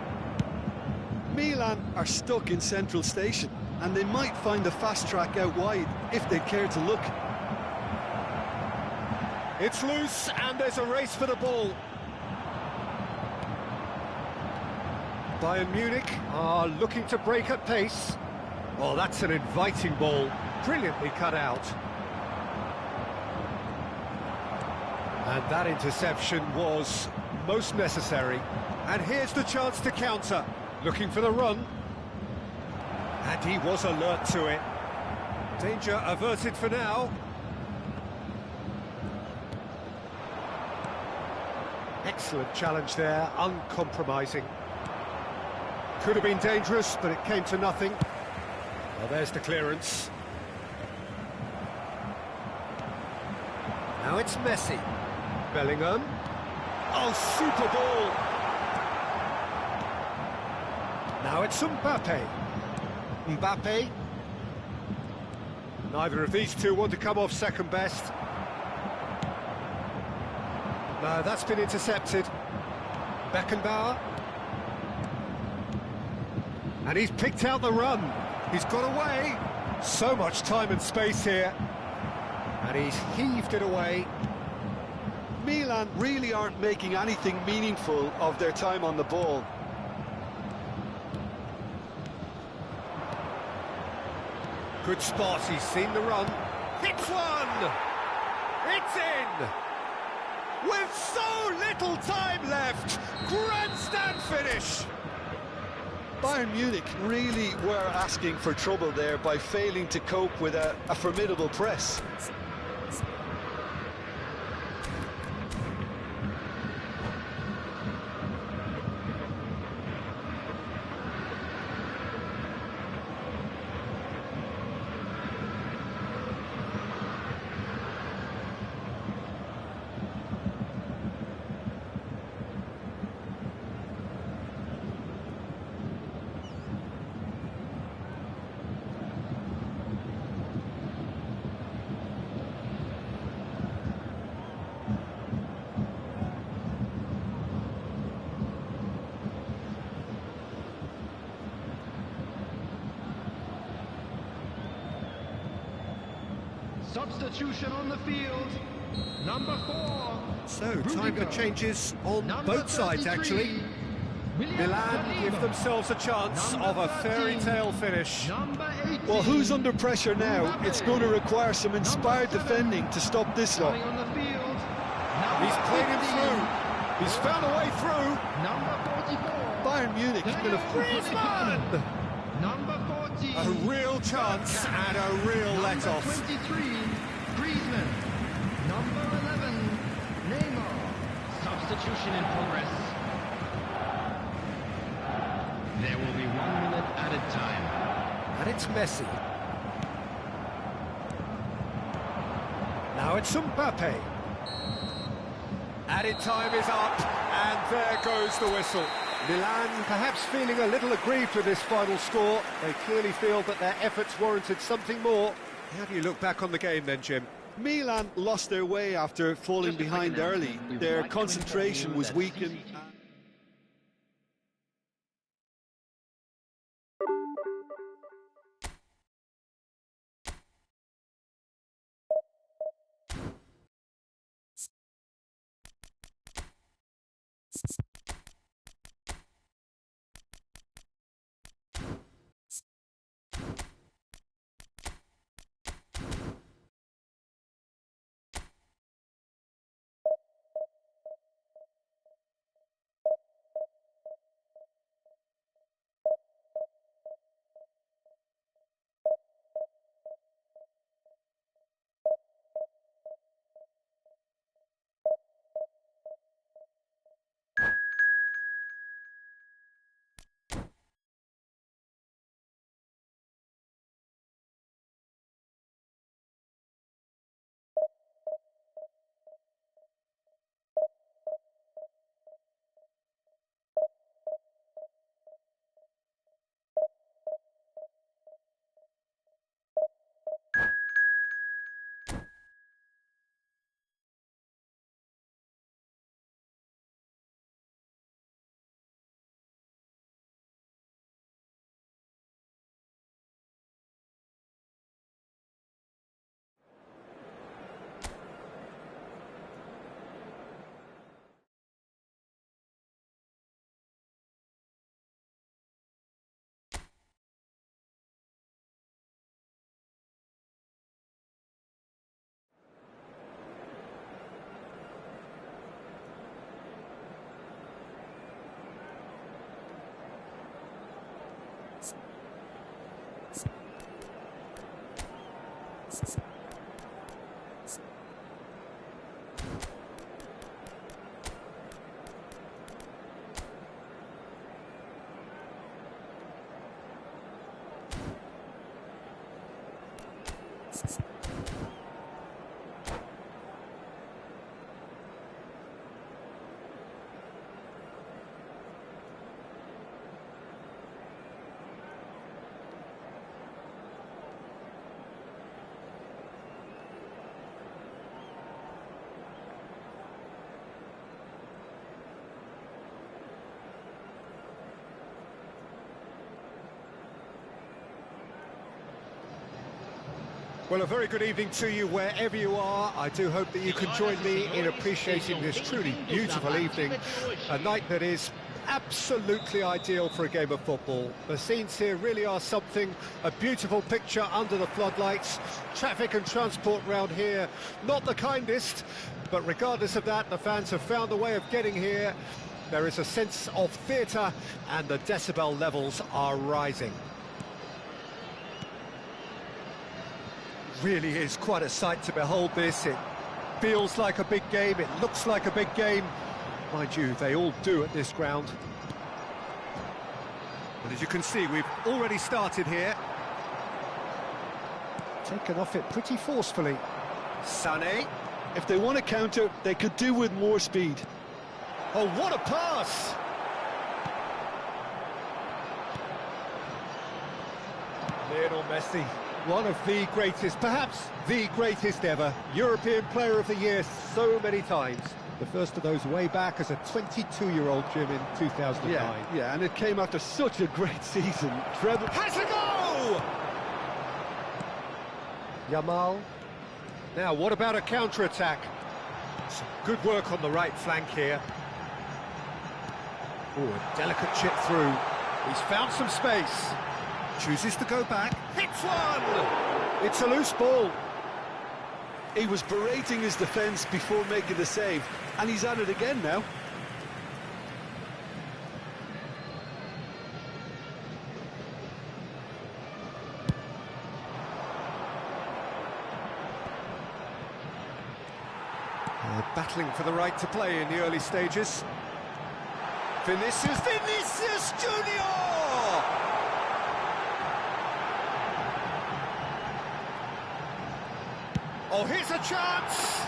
Milan are stuck in central station, and they might find a fast track out wide if they care to look. It's loose, and there's a race for the ball. Bayern Munich are looking to break at pace. Oh, that's an inviting ball. Brilliantly cut out. And that interception was most necessary. And here's the chance to counter. Looking for the run. And he was alert to it. Danger averted for now. Excellent challenge there, uncompromising. Could have been dangerous, but it came to nothing. Well, there's the clearance. Now Now it's Messi. Bellingham. Oh, super ball. Now it's Mbappe. Mbappe. Neither of these two want to come off second best. No, that's been intercepted. Beckenbauer. And he's picked out the run. He's got away. So much time and space here. And he's heaved it away. Milan really aren't making anything meaningful of their time on the ball. Good spot, he's seen the run. Hits one! It's in! With so little time left! Grandstand finish! Bayern Munich really were asking for trouble there by failing to cope with a formidable press. Substitution on the field. Number 4. So, time for changes on both sides, actually. Milan give themselves a chance of a fairy tale finish. Well, who's under pressure now? It's going to require some inspired defending to stop this lot. On the field. He's played him through. He's found a way through. Number 44. Bayern Munich has been a Griezmann! Number 14. A real chance and a real let-off. 23. Griezmann. Number 11. Neymar. Substitution in progress. There will be 1 minute added time. And it's Messi. Now it's Mbappe. Added time is up, and there goes the whistle. Milan perhaps feeling a little aggrieved with this final score. They clearly feel that their efforts warranted something more. How do you look back on the game then, Jim? Milan lost their way after falling behind early. Their concentration was weakened. Well, a very good evening to you wherever you are. I do hope that you can join me in appreciating this truly beautiful evening, a night that is absolutely ideal for a game of football. The scenes here really are something, a beautiful picture under the floodlights. Traffic and transport round here, not the kindest, but regardless of that, the fans have found a way of getting here. There is a sense of theatre and the decibel levels are rising. Really is quite a sight to behold this. It feels like a big game, it looks like a big game. Mind you, they all do at this ground. But as you can see, we've already started here. Taken off it pretty forcefully. Sané. If they want to counter, they could do with more speed. Oh, what a pass! Lionel Messi, one of the greatest, perhaps the greatest ever, European Player of the Year so many times. The first of those way back as a 22-year-old, Jim, in 2009. Yeah, and it came after such a great season. Treble. Has a go! Yamal. Now, what about a counter-attack? Some good work on the right flank here. Oh, a delicate chip through. He's found some space. Chooses to go back. Hits one! It's a loose ball. He was berating his defence before making the save, and he's at it again now. Battling for the right to play in the early stages. Vinicius Junior! Oh, here's a chance!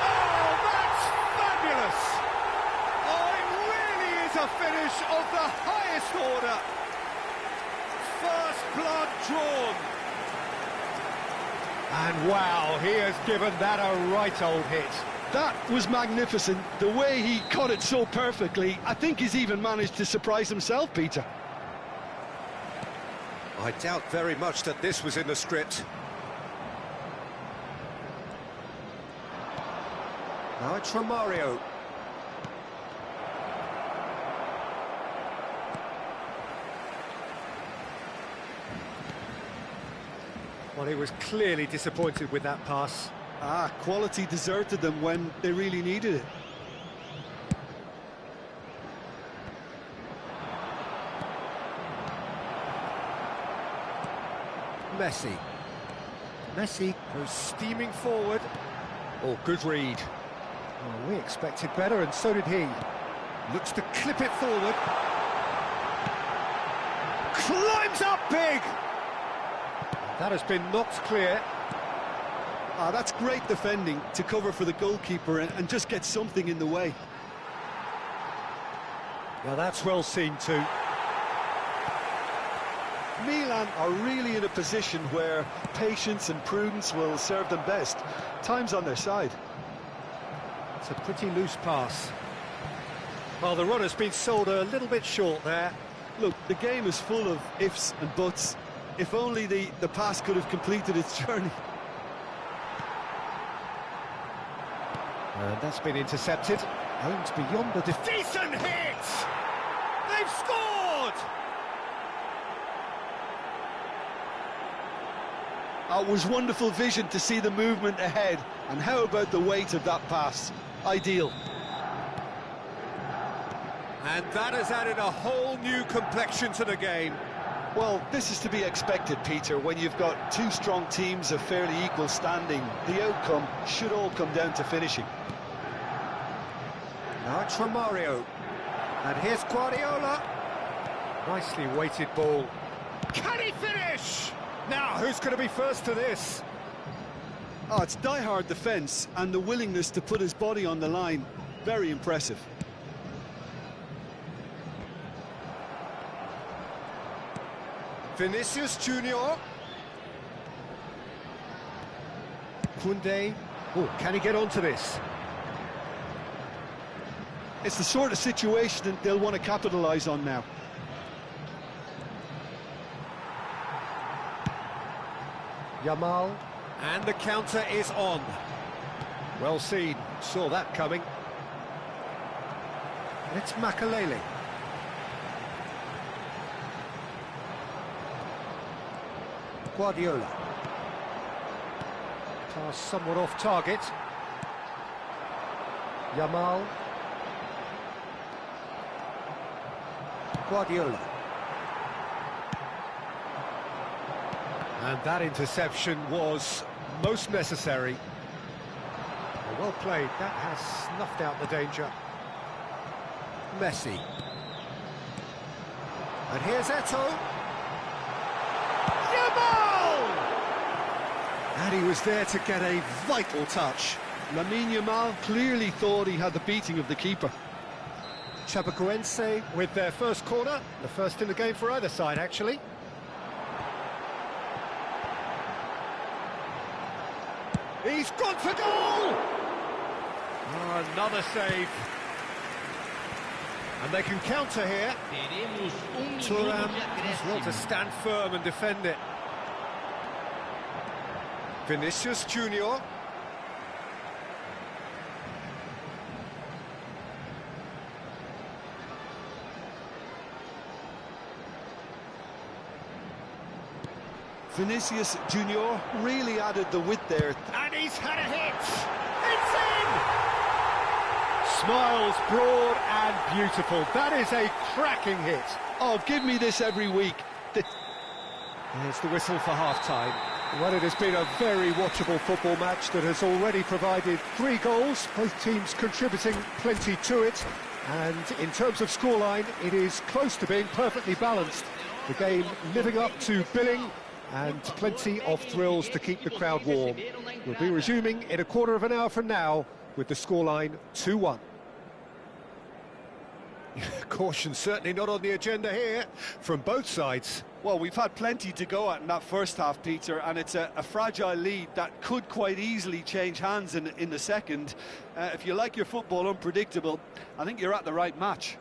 Oh, that's fabulous! Oh, it really is a finish of the highest order. First blood drawn. And wow, he has given that a right old hit. That was magnificent. The way he caught it so perfectly, I think he's even managed to surprise himself, Peter. I doubt very much that this was in the script. Now it's Romario. Well, he was clearly disappointed with that pass. Quality deserted them when they really needed it. Messi. Messi goes steaming forward. Oh, good read. Well, we expected better, and so did he. Looks to clip it forward. Climbs up big! That has been knocked clear. That's great defending to cover for the goalkeeper and just get something in the way. Well, that's well seen too. Milan are really in a position where patience and prudence will serve them best. Time's on their side. It's a pretty loose pass. Well, the runner's been sold a little bit short there. Look, the game is full of ifs and buts. If only the pass could have completed its journey. And that's been intercepted. Aims beyond the Decent hit! They've scored! It was wonderful vision to see the movement ahead. And how about the weight of that pass? Ideal. And that has added a whole new complexion to the game. Well, this is to be expected, Peter, when you've got two strong teams of fairly equal standing. The outcome should all come down to finishing. Now it's Romario. And here's Guardiola. Nicely weighted ball. Can he finish? Now, who's going to be first to this? It's die-hard defence and the willingness to put his body on the line. Very impressive. Vinicius Junior. Koundé. Oh, can he get onto this? It's the sort of situation that they'll want to capitalise on now. Yamal. And the counter is on. Well seen, saw that coming. And it's Makalele. Guardiola. Pass somewhat off target. Yamal. Guardiola. And that interception was most necessary. Well played, that has snuffed out the danger. Messi. And here's Eto'o. Yamal! And he was there to get a vital touch. Lamine Yamal clearly thought he had the beating of the keeper. Chapecoense with their first corner, the first in the game for either side, actually. He's gone for goal! Oh, another save. And they can counter here. Thuram does well to stand firm and defend it. Vinicius Junior. Vinicius Junior really added the width there. And he's had a hit! It's in! Smiles broad and beautiful. That is a cracking hit. Oh, give me this every week. There's the whistle for half-time. Well, it has been a very watchable football match that has already provided 3 goals, both teams contributing plenty to it. And in terms of scoreline, it is close to being perfectly balanced. The game living up to billing, and plenty of thrills to keep the crowd warm. We'll be resuming in a quarter of an hour from now with the scoreline 2-1. Caution certainly not on the agenda here from both sides. Well, we've had plenty to go at in that first half, Peter, and it's a fragile lead that could quite easily change hands in the second. If you like your football unpredictable, I think you're at the right match.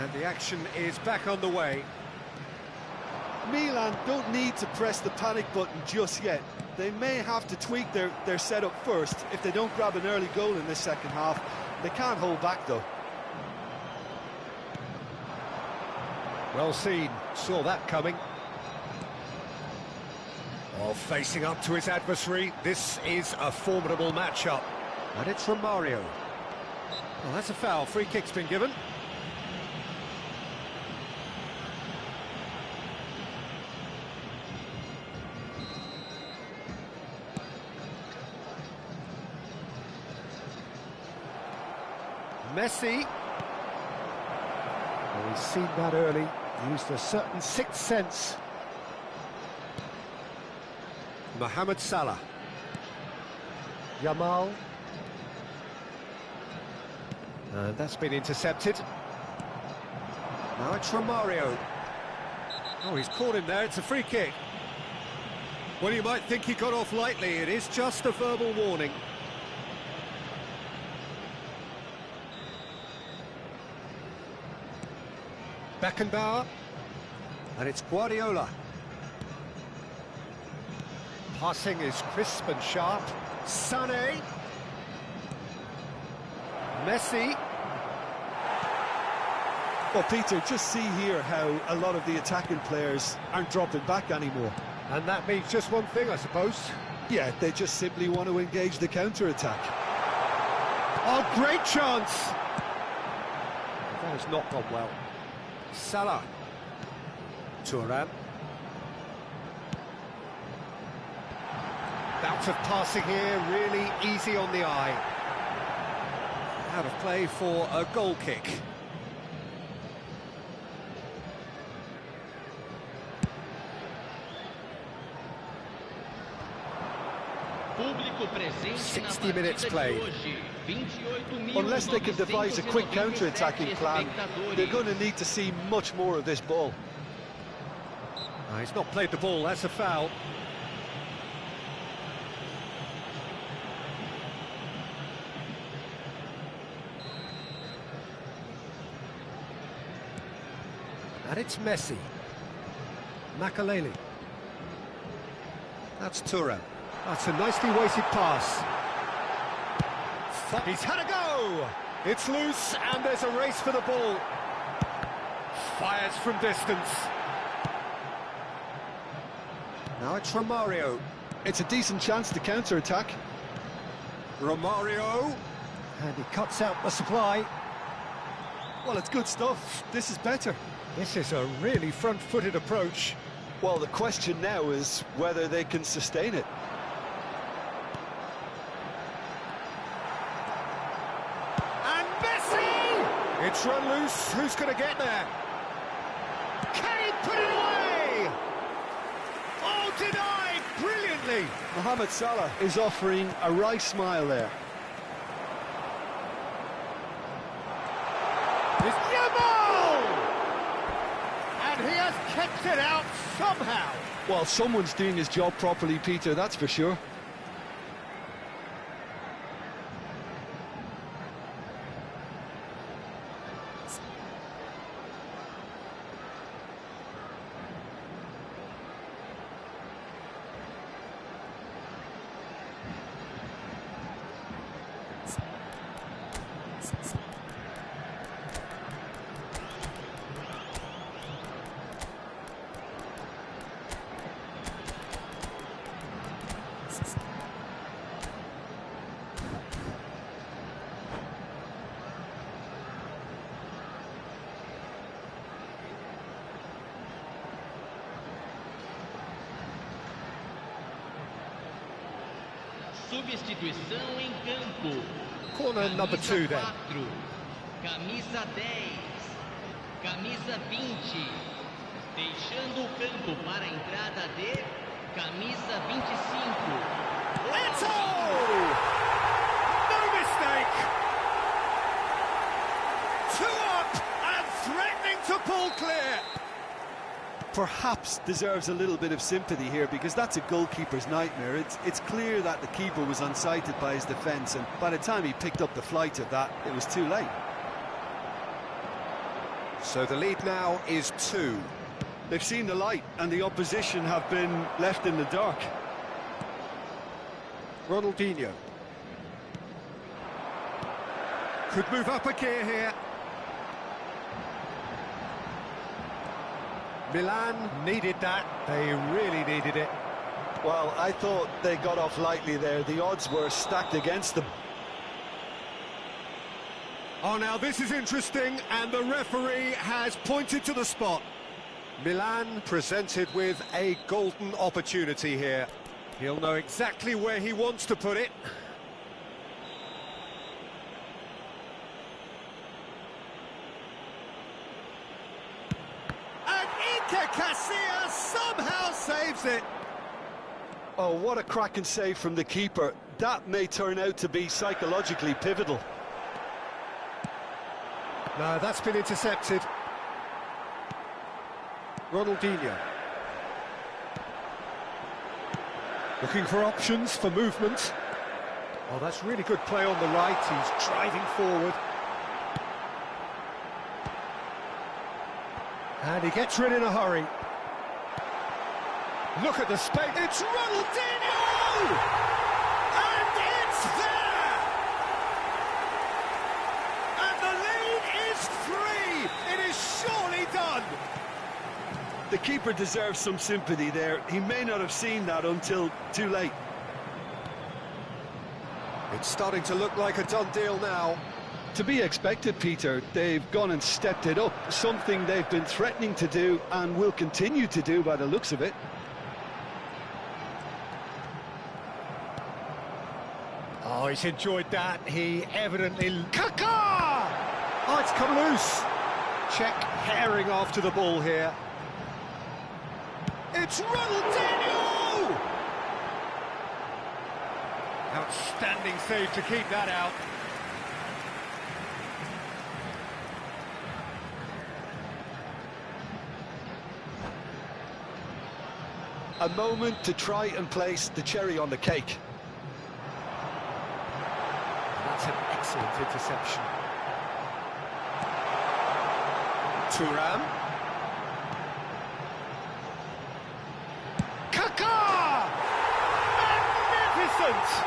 And the action is back on the way. Milan don't need to press the panic button just yet. They may have to tweak their setup first if they don't grab an early goal in this second half. They can't hold back, though. Well seen, saw that coming. Oh, facing up to his adversary, this is a formidable matchup. And it's from Mario. Well, that's a foul, free kick's been given. Messi. Well, he's seen that early, used a certain sixth sense. Mohamed Salah. Yamal. And that's been intercepted. Now it's from Mario. Oh, he's caught him there, it's a free kick. Well, you might think he got off lightly, it is just a verbal warning. Beckenbauer, and it's Guardiola. Passing is crisp and sharp. Sané. Messi. Well, Peter, just see here how a lot of the attacking players aren't dropping back anymore. And that means just one thing, I suppose. Yeah, they just simply want to engage the counter-attack. Oh, great chance! That has not gone well. Salah. Thuram. Bout of passing here, really easy on the eye. Out of play for a goal kick. 60 minutes played. Unless they can devise a quick counter-attacking plan, they're going to need to see much more of this ball. He's not played the ball, that's a foul. And it's Messi. Makaleli. That's Thuram. That's a nicely weighted pass. He's had a go! It's loose, and there's a race for the ball. Fires from distance. Now it's Romario. It's a decent chance to counter-attack. Romario. And he cuts out the supply. Well, it's good stuff. This is better. This is a really front-footed approach. Well, the question now is whether they can sustain it. And Messi! It's run loose. Who's going to get there? Can he put it away? Oh, denied brilliantly. Mohamed Salah is offering a wry smile there. It's Yamal! And he has kept it out somehow. Well, someone's doing his job properly, Peter, that's for sure. Substituição em campo. Corner number 2 then. Camisa 10. Camisa 20. Deixando o campo para a entrada de camisa 25. Eto'o! No mistake! 2 up and threatening to pull clear. Perhaps deserves a little bit of sympathy here, because that's a goalkeeper's nightmare. It's clear that the keeper was unsighted by his defence, and by the time he picked up the flight of that, it was too late. So the lead now is 2. They've seen the light, and the opposition have been left in the dark. Ronaldinho. Could move up a gear here. Milan needed that. They really needed it. Well, I thought they got off lightly there. The odds were stacked against them. Oh, now this is interesting, and the referee has pointed to the spot. Milan presented with a golden opportunity here. He'll know exactly where he wants to put it. Casillas somehow saves it. Oh, what a cracking save from the keeper. That may turn out to be psychologically pivotal. No, that's been intercepted. Ronaldinho. Looking for options for movement. Oh, that's really good play on the right. He's driving forward. And he gets rid in a hurry. Look at the space. It's Ronaldinho! And it's there! And the lead is 3. It is surely done. The keeper deserves some sympathy there. He may not have seen that until too late. It's starting to look like a done deal now. To be expected, Peter. They've gone and stepped it up, something they've been threatening to do and will continue to do by the looks of it. Oh, he's enjoyed that. He evidently... Kaká! Oh, it's come loose. Czech herring after the ball here. It's Ronaldinho! Outstanding save to keep that out. A moment to try and place the cherry on the cake. That's an excellent interception. Thuram. Kaká! Magnificent!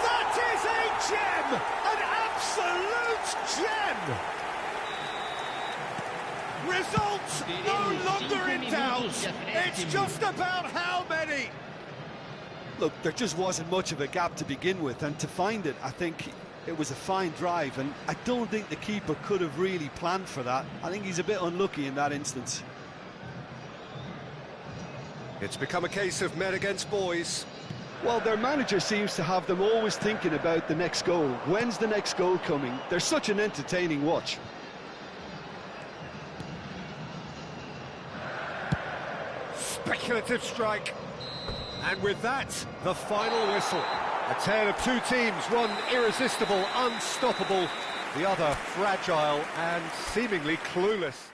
That is a gem! An absolute gem! Results no longer in doubt. It's just about how many. Look, there just wasn't much of a gap to begin with, and to find it, I think it was a fine drive, and I don't think the keeper could have really planned for that. I think he's a bit unlucky in that instance. It's become a case of men against boys. Well, their manager seems to have them always thinking about the next goal. When's the next goal coming? They're such an entertaining watch. Speculative strike. And with that, the final whistle. A tale of two teams, one irresistible, unstoppable, the other fragile and seemingly clueless.